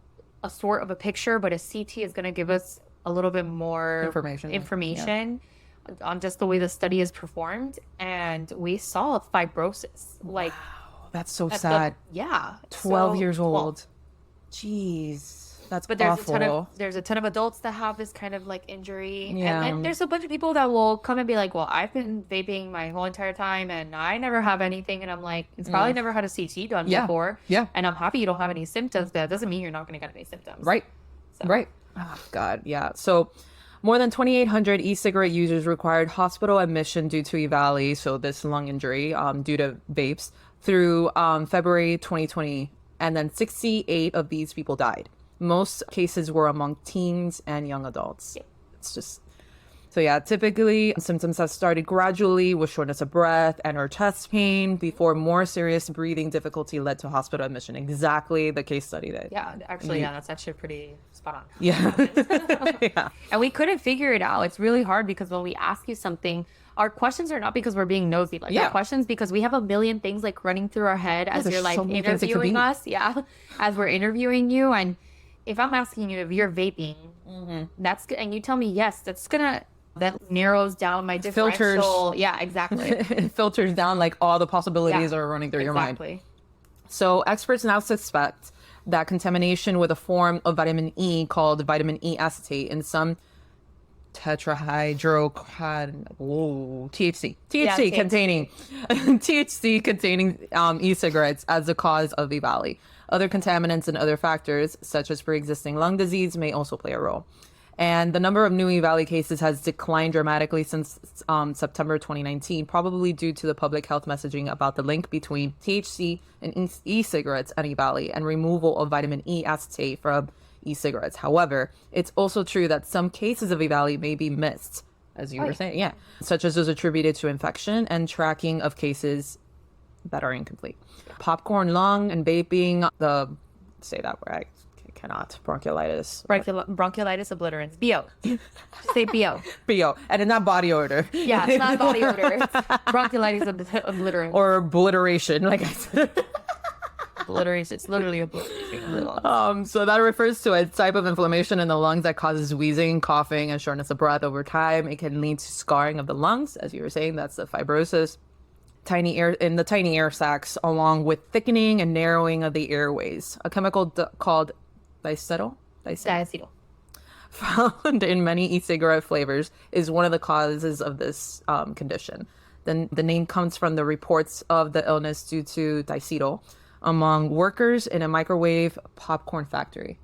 sort of a picture, but a CT is going to give us a little bit more information on just the way the study is performed. And we saw fibrosis. Like, wow, that's so sad. 12 years old. Jeez. That's awful. There's a ton of adults that have this kind of like injury. And there's a bunch of people that will come and be like, well, I've been vaping my whole entire time and I never have anything. And I'm like, it's probably never had a CT done before. Yeah. And I'm happy you don't have any symptoms, but that doesn't mean you're not going to get any symptoms. Right. Oh, God. Yeah. So more than 2,800 e-cigarette users required hospital admission due to E-Valley, so this lung injury due to vapes, through February 2020. And then 68 of these people died. Most cases were among teens and young adults. Yep. It's just... So yeah, typically symptoms have started gradually with shortness of breath and or chest pain before more serious breathing difficulty led to hospital admission. Exactly the case study that... Yeah, actually, that's actually pretty spot on. Yeah. Yeah. And we couldn't figure it out. It's really hard because when we ask you something, our questions are not because we're being nosy. Like, our questions because we have a million things like running through our head as you're like interviewing us. Yeah. As we're interviewing you. And if I'm asking you if you're vaping, that's good. And you tell me yes, that narrows down my differential. Filters. Yeah, exactly. It filters down like all the possibilities are running through your mind. So experts now suspect that contamination with a form of vitamin E called vitamin E acetate in some THC containing THC containing e-cigarettes as the cause of EVALI. Other contaminants and other factors such as pre-existing lung disease may also play a role. And the number of new EVALI cases has declined dramatically since September 2019, probably due to the public health messaging about the link between THC and e-cigarettes and EVALI and removal of vitamin E acetate from e-cigarettes. However, it's also true that some cases of EVALI may be missed, as you were saying, such as those attributed to infection and tracking of cases that are incomplete. Popcorn, lung, and vaping, say that word, I cannot, bronchiolitis. Bronchiolitis obliterans. BO. Just say BO. BO. And it's not body odor. Yeah, it's not body odor. It's bronchiolitis obliterans. Or obliteration, like I said. Obliteration. It's literally obliteration. So that refers to a type of inflammation in the lungs that causes wheezing, coughing, and shortness of breath over time. It can lead to scarring of the lungs, as you were saying. That's the fibrosis. Tiny air sacs, along with thickening and narrowing of the airways. A chemical called diacetyl, found in many e-cigarette flavors, is one of the causes of this condition. Then the name comes from the reports of the illness due to diacetyl among workers in a microwave popcorn factory.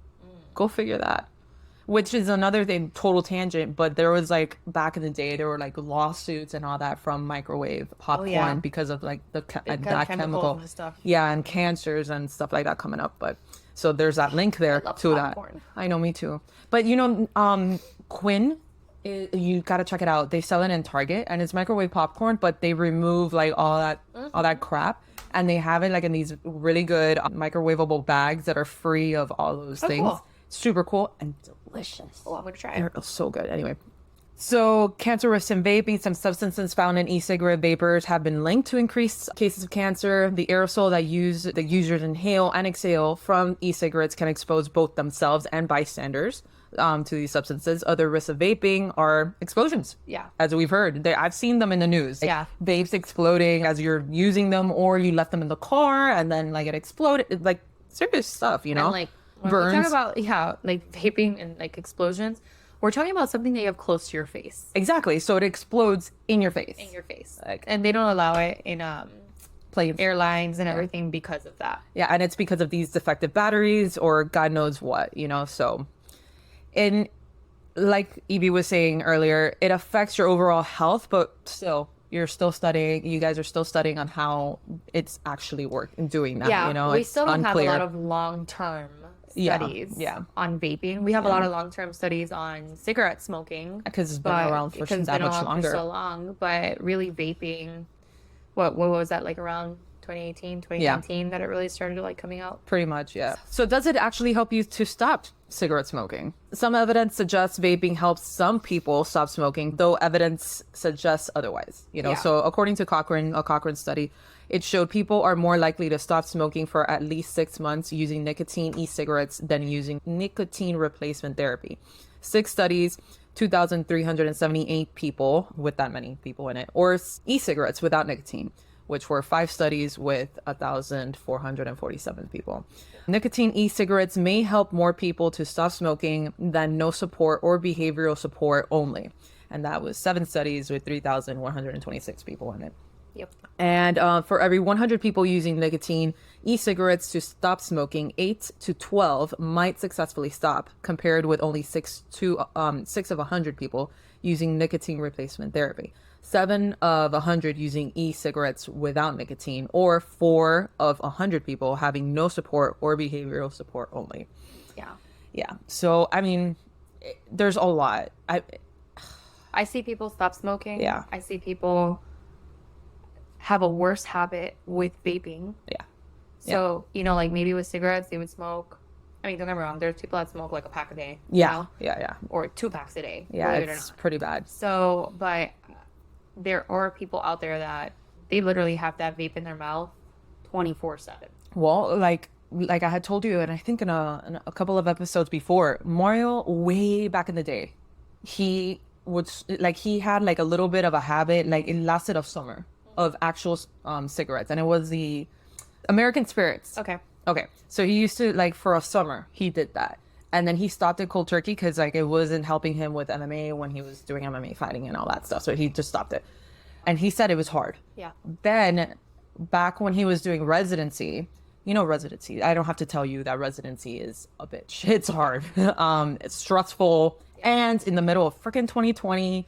Go figure that. Which is another thing, total tangent, but there was like back in the day, there were like lawsuits and all that from microwave popcorn because of like that chemical and stuff. Yeah, and cancers and stuff like that coming up. But so there's that link there to popcorn. That. I know, me too. But you know, Quinn, you gotta check it out. They sell it in Target, and it's microwave popcorn, but they remove like all that crap, and they have it like in these really good microwavable bags that are free of all those things. Cool. Super cool and delicious. Oh, I'm gonna try it. They're so good. Anyway, so cancer risks in vaping. Some substances found in e-cigarette vapors have been linked to increased cases of cancer. The aerosol that the users inhale and exhale from e-cigarettes can expose both themselves and bystanders to these substances. Other risks of vaping are explosions. Yeah. As we've heard, I've seen them in the news. Yeah. Vapes exploding as you're using them, or you left them in the car and then like it exploded. Like serious stuff, you know? And like when burns. we talk about like vaping and like explosions, we're talking about something that you have close to your face. Exactly. So it explodes in your face. Like, and they don't allow it in planes, airlines, and everything because of that. Yeah, and it's because of these defective batteries or God knows what, you know. So, and like Evie was saying earlier, it affects your overall health, but still, you're still studying. You guys are still studying on how it's actually doing that. Yeah, you know, we it's still don't unclear. have a lot of long-term studies on vaping. We have a lot of long-term studies on cigarette smoking because it's been around for that much longer. For so long, but really vaping, what was that, like around 2018, 2019 that it really started like coming out? Pretty much, yeah. So does it actually help you to stop cigarette smoking? Some evidence suggests vaping helps some people stop smoking, though evidence suggests otherwise. You know, so according to a Cochrane study, it showed people are more likely to stop smoking for at least 6 months using nicotine e-cigarettes than using nicotine replacement therapy. 6 studies, 2,378 people with that many people in it, or e-cigarettes without nicotine, which were 5 studies with 1,447 people. Nicotine e-cigarettes may help more people to stop smoking than no support or behavioral support only. And that was 7 studies with 3,126 people in it. Yep. And for every 100 people using nicotine e-cigarettes to stop smoking, 8 to 12 might successfully stop, compared with only 6 of 100 people using nicotine replacement therapy. 7 of 100 using e-cigarettes without nicotine, or 4 of 100 people having no support or behavioral support only. Yeah. So, I mean, there's a lot. I see people stop smoking. Yeah. I see people have a worse habit with vaping. Yeah. So, you know, like maybe with cigarettes, they would smoke. I mean, don't get me wrong. There's people that smoke like a pack a day. Yeah. You know? Yeah. Or 2 packs a day. Yeah. It's pretty bad. So, but there are people out there that they literally have that vape in their mouth 24/7. Well, like I had told you, and I think in a couple of episodes before, Mario, way back in the day, he would he had like a little bit of a habit, like it lasted a summer of actual cigarettes, and it was the American Spirits. Okay. So he used to, like, for a summer, he did that. And then he stopped it cold turkey because, like, it wasn't helping him with MMA when he was doing MMA fighting and all that stuff. So he just stopped it. And he said it was hard. Yeah. Then, back when he was doing residency, you know, residency, I don't have to tell you that residency is a bitch. It's hard. It's stressful. And in the middle of freaking 2020,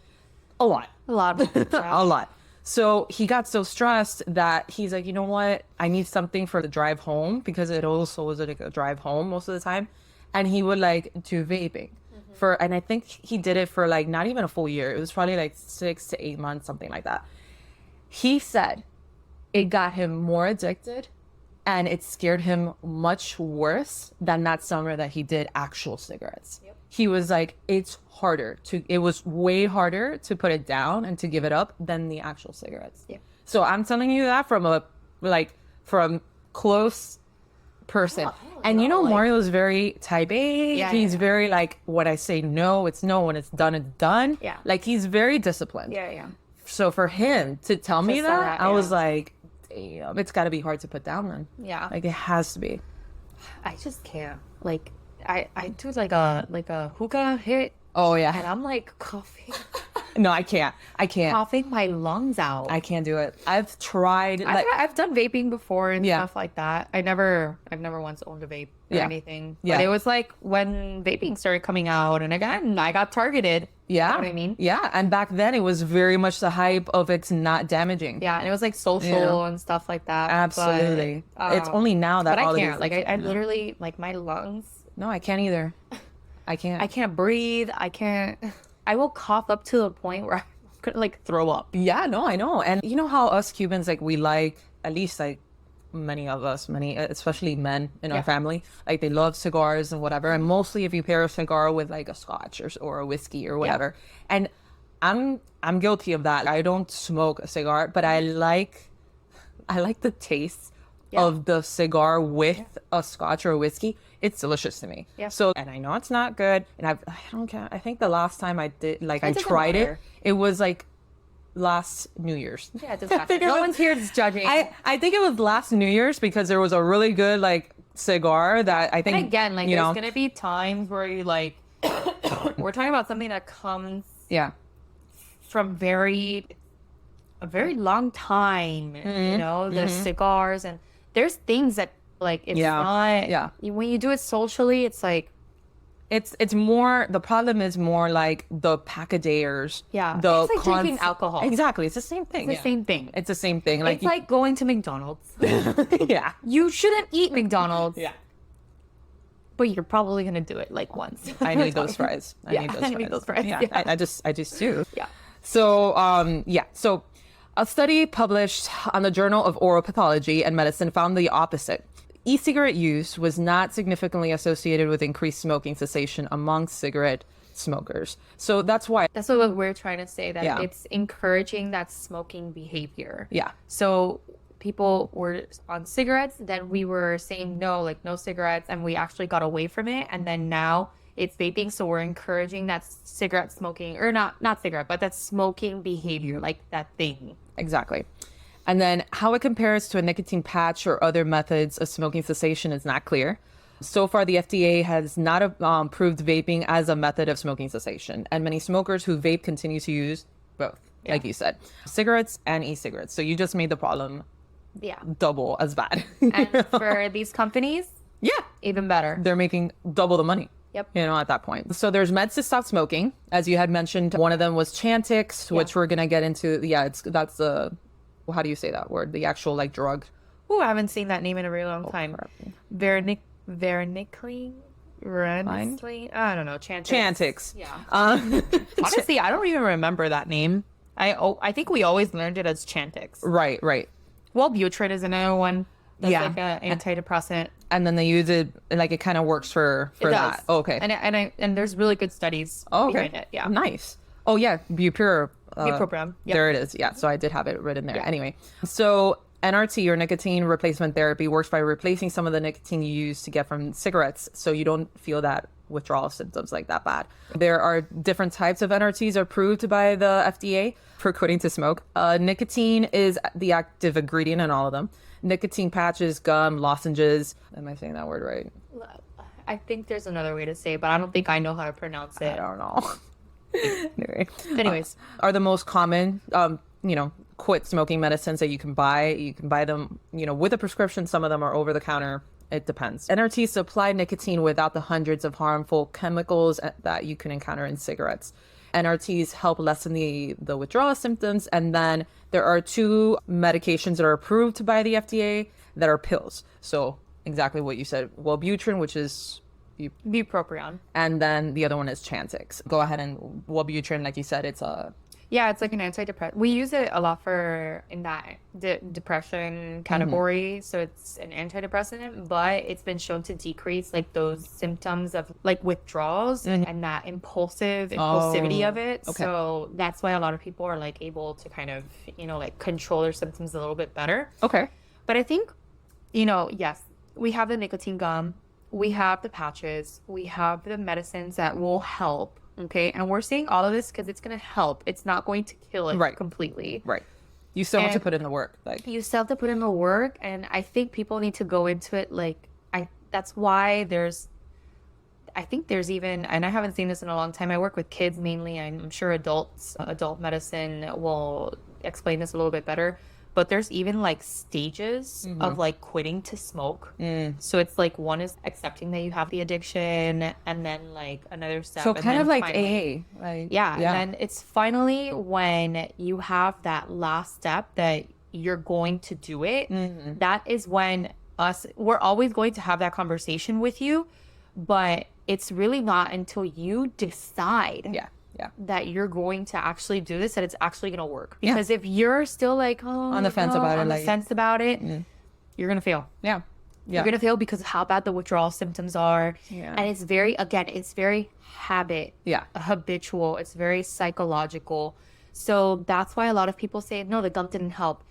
a lot. A lot. A lot. So he got so stressed that he's like, you know what? I need something for the drive home, because it also was like a drive home most of the time. And he would like do vaping and I think he did it for like not even a full year. It was probably like 6 to 8 months, something like that. He said it got him more addicted and it scared him much worse than that summer that he did actual cigarettes. Yep. He was like, it was way harder to put it down and to give it up than the actual cigarettes. Yeah. So I'm telling you that from close person. And you know, Mario is very type A. Yeah, he's very like, when I say no, it's no. When it's done, it's done. Yeah. Like, he's very disciplined. Yeah. So for him to tell me that, I was like, damn, it's got to be hard to put down then. Yeah. Like, it has to be. I just can't. Like, I do like a hookah hit. Oh yeah. And I'm like coughing. No, I can't. Coughing my lungs out. I can't do it. I've tried. I've done vaping before and stuff like that. I've never once owned a vape or anything. Yeah. But it was like when vaping started coming out, and again, I got targeted. Yeah. You know what I mean? Yeah. And back then it was very much the hype of it's not damaging. Yeah. And it was like social and stuff like that. Absolutely. But, it's only now that I can't. Like, I literally, like, my lungs. No, I can't either. I can't breathe. I will cough up to the point where I could like throw up. Yeah, no, I know. And you know how us Cubans, like, we like, at least like many of us, especially men in our family, like, they love cigars and whatever. And mostly if you pair a cigar with like a scotch or a whiskey or whatever. Yeah. And I'm guilty of that. I don't smoke a cigar, but I like the taste of the cigar with a scotch or a whiskey. It's delicious to me. Yeah. So, and I know it's not good. And I don't care. I think the last time I did, like, I tried it, it was like last New Year's. Yeah, it doesn't matter. No one's here judging. I think it was last New Year's because there was a really good, like, cigar that I think, and again, like, there's going to be times where you, like, we're talking about something that comes from a very long time, you know, the cigars, and there's things that, like, it's not, when you do it socially, it's like, it's more, the problem is more like the packadayers. Yeah. It's like drinking alcohol. Exactly. It's the same thing. It's the same thing. It's the same thing. Like, it's like going to McDonald's. Yeah. You shouldn't eat McDonald's. Yeah. But you're probably going to do it like once. I need those fries. I need those fries. Yeah. I just do. Yeah. So, So a study published on the Journal of Oral Pathology and Medicine found the opposite. E-cigarette use was not significantly associated with increased smoking cessation among cigarette smokers. So that's what we're trying to say, that it's encouraging that smoking behavior. Yeah. So people were on cigarettes, then we were saying no cigarettes, and we actually got away from it. And then now it's vaping. So we're encouraging that cigarette smoking, or not cigarette, but that smoking behavior, like that thing. Exactly. And then how it compares to a nicotine patch or other methods of smoking cessation is not clear. So far, the FDA has not approved vaping as a method of smoking cessation. And many smokers who vape continue to use both, like you said, cigarettes and e-cigarettes. So you just made the problem double as bad. And for these companies, even better. They're making double the money. Yep. You know, at that point. So there's meds to stop smoking. As you had mentioned, one of them was Chantix, which we're going to get into. That's the... how do you say that word? The actual, like, drug. Oh, I haven't seen that name in a really long time. Varenicline. Rensley? I don't know. Chantix. Yeah. Honestly, I don't even remember that name. I think we always learned it as Chantix. Right. Wellbutrin is another one. That's like an antidepressant. And then they use it, like, it kind of works for that. Oh, okay. And there's really good studies behind it. Yeah. Nice. Oh, yeah. Bupure. Bupropion. Yep. There it is. Yeah. So I did have it written there. Yeah. Anyway, so NRT, or nicotine replacement therapy, works by replacing some of the nicotine you use to get from cigarettes, so you don't feel that withdrawal symptoms like that bad. There are different types of NRTs approved by the FDA for quitting to smoke. Nicotine is the active ingredient in all of them. Nicotine patches, gum, lozenges. Am I saying that word right? I think there's another way to say it, but I don't think I know how to pronounce it. I don't know. Anyways, are the most common, quit smoking medicines that you can buy. You can buy them, with a prescription. Some of them are over the counter. It depends. NRTs supply nicotine without the hundreds of harmful chemicals that you can encounter in cigarettes. NRTs help lessen the withdrawal symptoms. And then there are 2 medications that are approved by the FDA that are pills. So exactly what you said. Wellbutrin, which is bupropion. And then the other one is Chantix. Go ahead, and Wellbutrin, like you said, it's a... Yeah, it's like an antidepressant. We use it a lot for in that depression category. So it's an antidepressant, but it's been shown to decrease like those symptoms of like withdrawals and that impulsivity of it. Okay. So that's why a lot of people are like able to kind of, like control their symptoms a little bit better. Okay. But I think, yes, we have the nicotine gum, we have the patches, we have the medicines that will help. Okay, and we're saying all of this because it's going to help. It's not going to kill it completely. Right. You still have to put in the work. You still have to put in the work, and I think people need to go into it that's why I think there's even, and I haven't seen this in a long time. I work with kids mainly. I'm sure adult medicine will explain this a little bit better. But there's even like stages of like quitting to smoke. So it's like one is accepting that you have the addiction, and then like another step. So and kind then of like finally, AA. Yeah. And then it's finally when you have that last step that you're going to do it. That is when we're always going to have that conversation with you, but it's really not until you decide. That you're going to actually do this, that it's actually going to work. Because if you're still like, on the fence about it, you're going to fail. Yeah. You're going to fail because of how bad the withdrawal symptoms are. Yeah. And it's very habitual. It's very psychological. So that's why a lot of people say, no, the gum didn't help.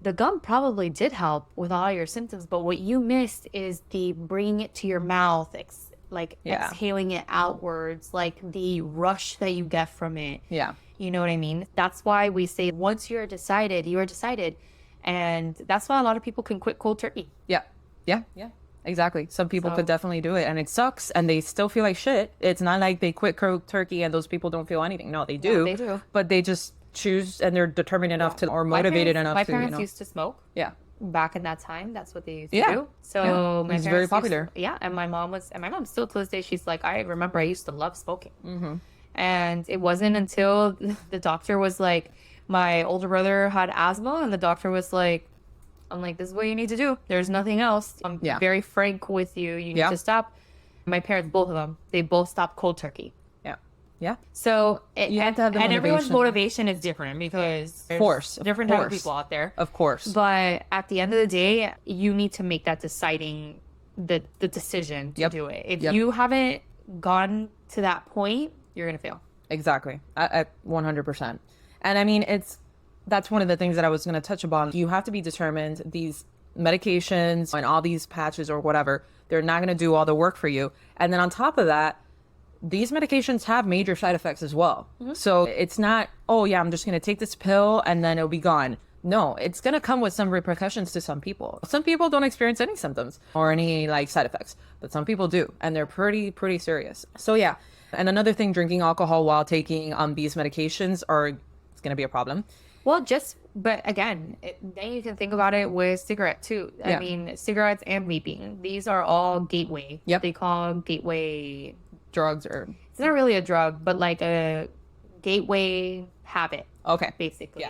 The gum probably did help with all your symptoms, but what you missed is the bringing it to your mouth, exhaling it outwards, like the rush that you get from it. Yeah. You know what I mean? That's why we say once you are decided. And that's why a lot of people can quit cold turkey. Yeah. Exactly. Some people could definitely do it, and it sucks, and they still feel like shit. It's not like they quit cold turkey and those people don't feel anything. No, they do. Yeah, they do. But they just choose, and they're determined enough to, or motivated enough to. My parents used to smoke. Yeah. Back in that time, that's what they used to do. So it's very popular. And my mom still to this day, she's like, I remember I used to love smoking. And it wasn't until the doctor was like, my older brother had asthma, and the doctor was like, I'm like, this is what you need to do. There's nothing else. I'm very frank with you. You need to stop. My parents, both of them, they both stopped cold turkey. Yeah. So you have to have the motivation. And everyone's motivation is different because there's different type of people out there. Of course. But at the end of the day, you need to make that decision to do it. If you haven't gone to that point, you're gonna fail. Exactly. At 100%. And I mean, that's one of the things that I was gonna touch upon. You have to be determined. These medications and all these patches or whatever, they're not gonna do all the work for you. And then on top of that, these medications have major side effects as well. So it's not, I'm just going to take this pill and then it'll be gone. No, it's going to come with some repercussions to some people. Some people don't experience any symptoms or any like side effects, but some people do. And they're pretty serious. So yeah. And another thing, drinking alcohol while taking these medications it's going to be a problem. Well, but again, then you can think about it with cigarette too. I mean, cigarettes and vaping, these are all gateway. They call gateway drugs, or it's not really a drug, but like a gateway habit. Okay. Basically.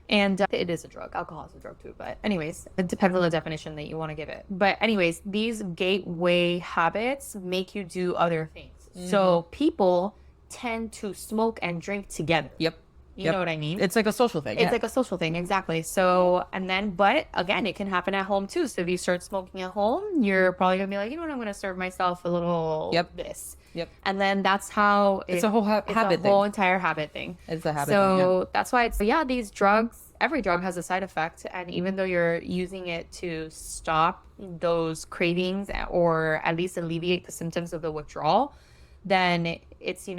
And it is a drug. Alcohol is a drug too. But anyways, it depends on the definition that you want to give it. But anyways, these gateway habits make you do other things. So people tend to smoke and drink together. Yep. You know what I mean? It's like a social thing. It's like a social thing, exactly. So, and then, but again, it can happen at home too. So if you start smoking at home, you're probably gonna be like, you know what, I'm gonna serve myself a little this. Yep. And then that's how it's a whole habit thing. thing. Whole entire habit thing. It's a habit so thing. Yeah. That's why it's, these drugs, every drug has a side effect. And even though you're using it to stop those cravings or at least alleviate the symptoms of the withdrawal, then it's,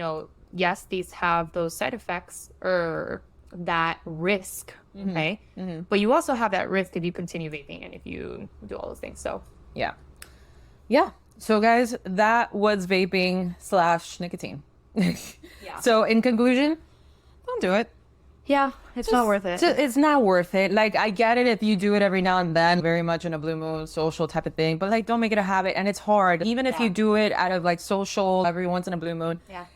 yes, these have those side effects or that risk, okay? But you also have that risk if you continue vaping and if you do all those things. So yeah. So guys, that was vaping / nicotine. So in conclusion, don't do it. Yeah, it's not worth it. It's not worth it. Like, I get it if you do it every now and then, very much in a blue moon, social type of thing, but like, don't make it a habit. And it's hard. Even if you do it out of like social every once in a blue moon. Yeah.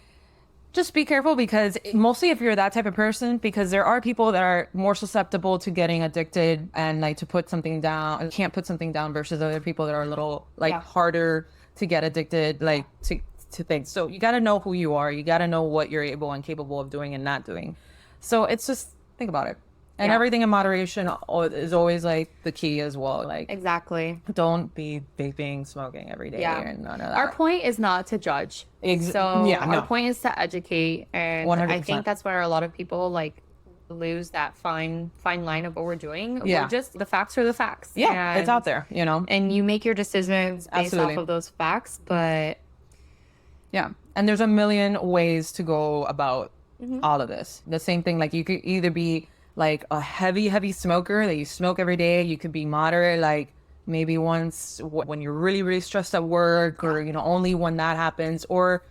Just be careful because mostly if you're that type of person, because there are people that are more susceptible to getting addicted and like to put something down, can't put something down versus other people that are a little like harder to get addicted, like to things. So you got to know who you are. You got to know what you're able and capable of doing and not doing. So it's just think about it. And everything in moderation is always like the key as well. Like, exactly. Don't be vaping, smoking every day. Yeah. And none of that. Our point is not to judge. Our point is to educate. And 100%. I think that's where a lot of people like lose that fine line of what we're doing. Yeah. Just the facts are the facts. Yeah. It's out there, And you make your decisions based off of those facts. But yeah. And there's a million ways to go about all of this. The same thing, like you could either be like a heavy smoker that you smoke every day. You could be moderate, like maybe once when you're really stressed at work, or only when that happens, or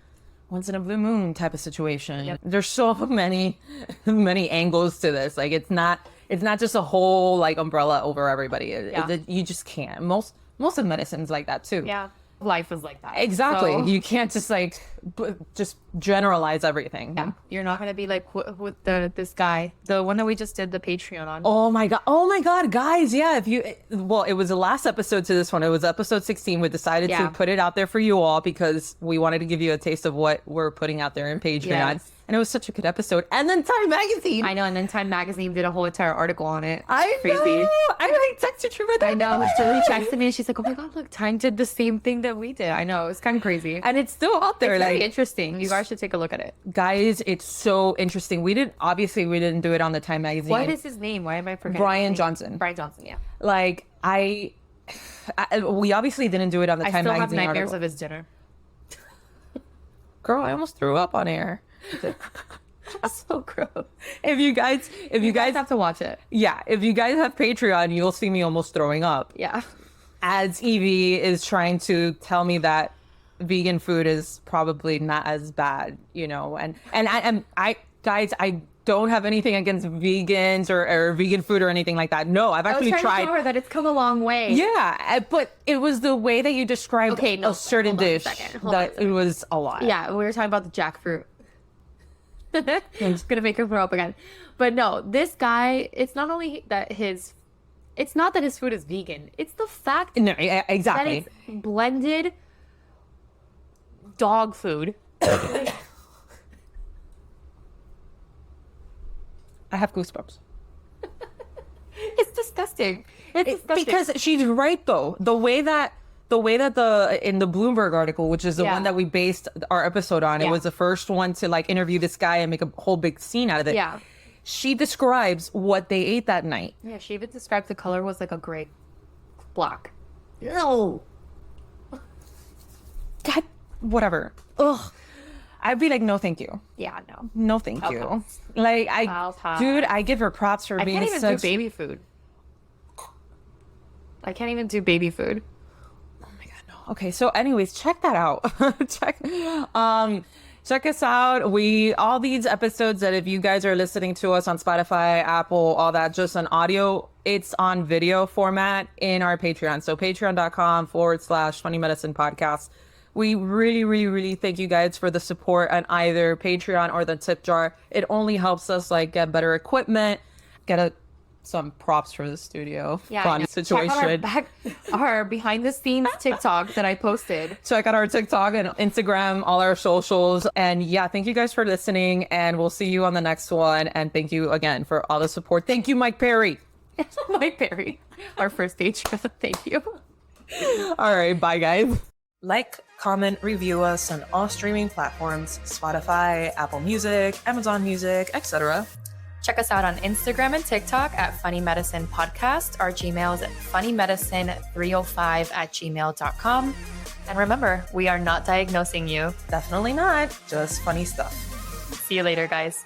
once in a blue moon type of situation. There's so many angles to this. Like it's not just a whole like umbrella over everybody. You just can't. Most of medicine's like that too. Life is like that. Exactly. So, you can't just like just generalize everything. Yeah. You're not going to be like with this guy, the one that we just did the Patreon on. Oh my God, guys. Yeah. It was the last episode to this one. It was episode 16. We decided to put it out there for you all because we wanted to give you a taste of what we're putting out there in Patreon. Yes. And it was such a good episode. And then Time Magazine. I know. And then Time Magazine did a whole entire article on it. Crazy. Know. I texted you about that. I know. She texted me and she's like, oh my God, look, Time did the same thing that we did. I know. It's kind of crazy. And it's still out there. It's very interesting. You guys should take a look at it. Guys, it's so interesting. We didn't do it on the Time Magazine. What is his name? Why am I forgetting? Brian Johnson. Brian Johnson, yeah. Like, we obviously didn't do it on the Time Magazine. I still have nightmares of his dinner. Girl, I almost threw up on air. So gross. If you guys have to watch it. Yeah, if you guys have Patreon, you'll see me almost throwing up. Yeah. As Evie is trying to tell me that vegan food is probably not as bad, and I guys, I don't have anything against vegans or vegan food or anything like that. No, I've actually tried. To show her that it's come a long way. Yeah, but it was the way that you described a certain dish that it was a lot. Yeah, we were talking about the jackfruit. I'm just gonna make her throw up again. But no, this guy, it's not that his food is vegan. It's the fact exactly that it's blended dog food. I have goosebumps. It's disgusting. It's disgusting. Because she's right though. The way that in the Bloomberg article, which is the one that we based our episode on, it was the first one to like interview this guy and make a whole big scene out of it. Yeah. She describes what they ate that night. Yeah, she even described the color was like a gray black. No. God, whatever. Ugh. I'd be like, no, thank you. Yeah, no. No, thank you. Like, dude, I give her props for being such... I can't even do baby food. I can't even do baby food. Oh my God, no. Okay, so anyways, check that out. Check us out. All these episodes that if you guys are listening to us on Spotify, Apple, all that, just on audio, it's on video format in our Patreon. So patreon.com/Funny Medicine Podcast. We really, really, really thank you guys for the support on either Patreon or the tip jar. It only helps us like get better equipment, get a some props for the studio. Yeah, Fun situation. Check out our behind the scenes TikTok that I posted. Check out our TikTok and Instagram, all our socials. And yeah, thank you guys for listening, and we'll see you on the next one. And thank you again for all the support. Thank you, Mike Perry. Mike Perry, our first stage. Thank you. All right, bye guys. Like, comment, review us on all streaming platforms, Spotify, Apple Music, Amazon Music, etc. Check us out on Instagram and TikTok at Funny Medicine Podcast. Our Gmail is at funnymedicine305@gmail.com. And remember, we are not diagnosing you. Definitely not. Just funny stuff. See you later, guys.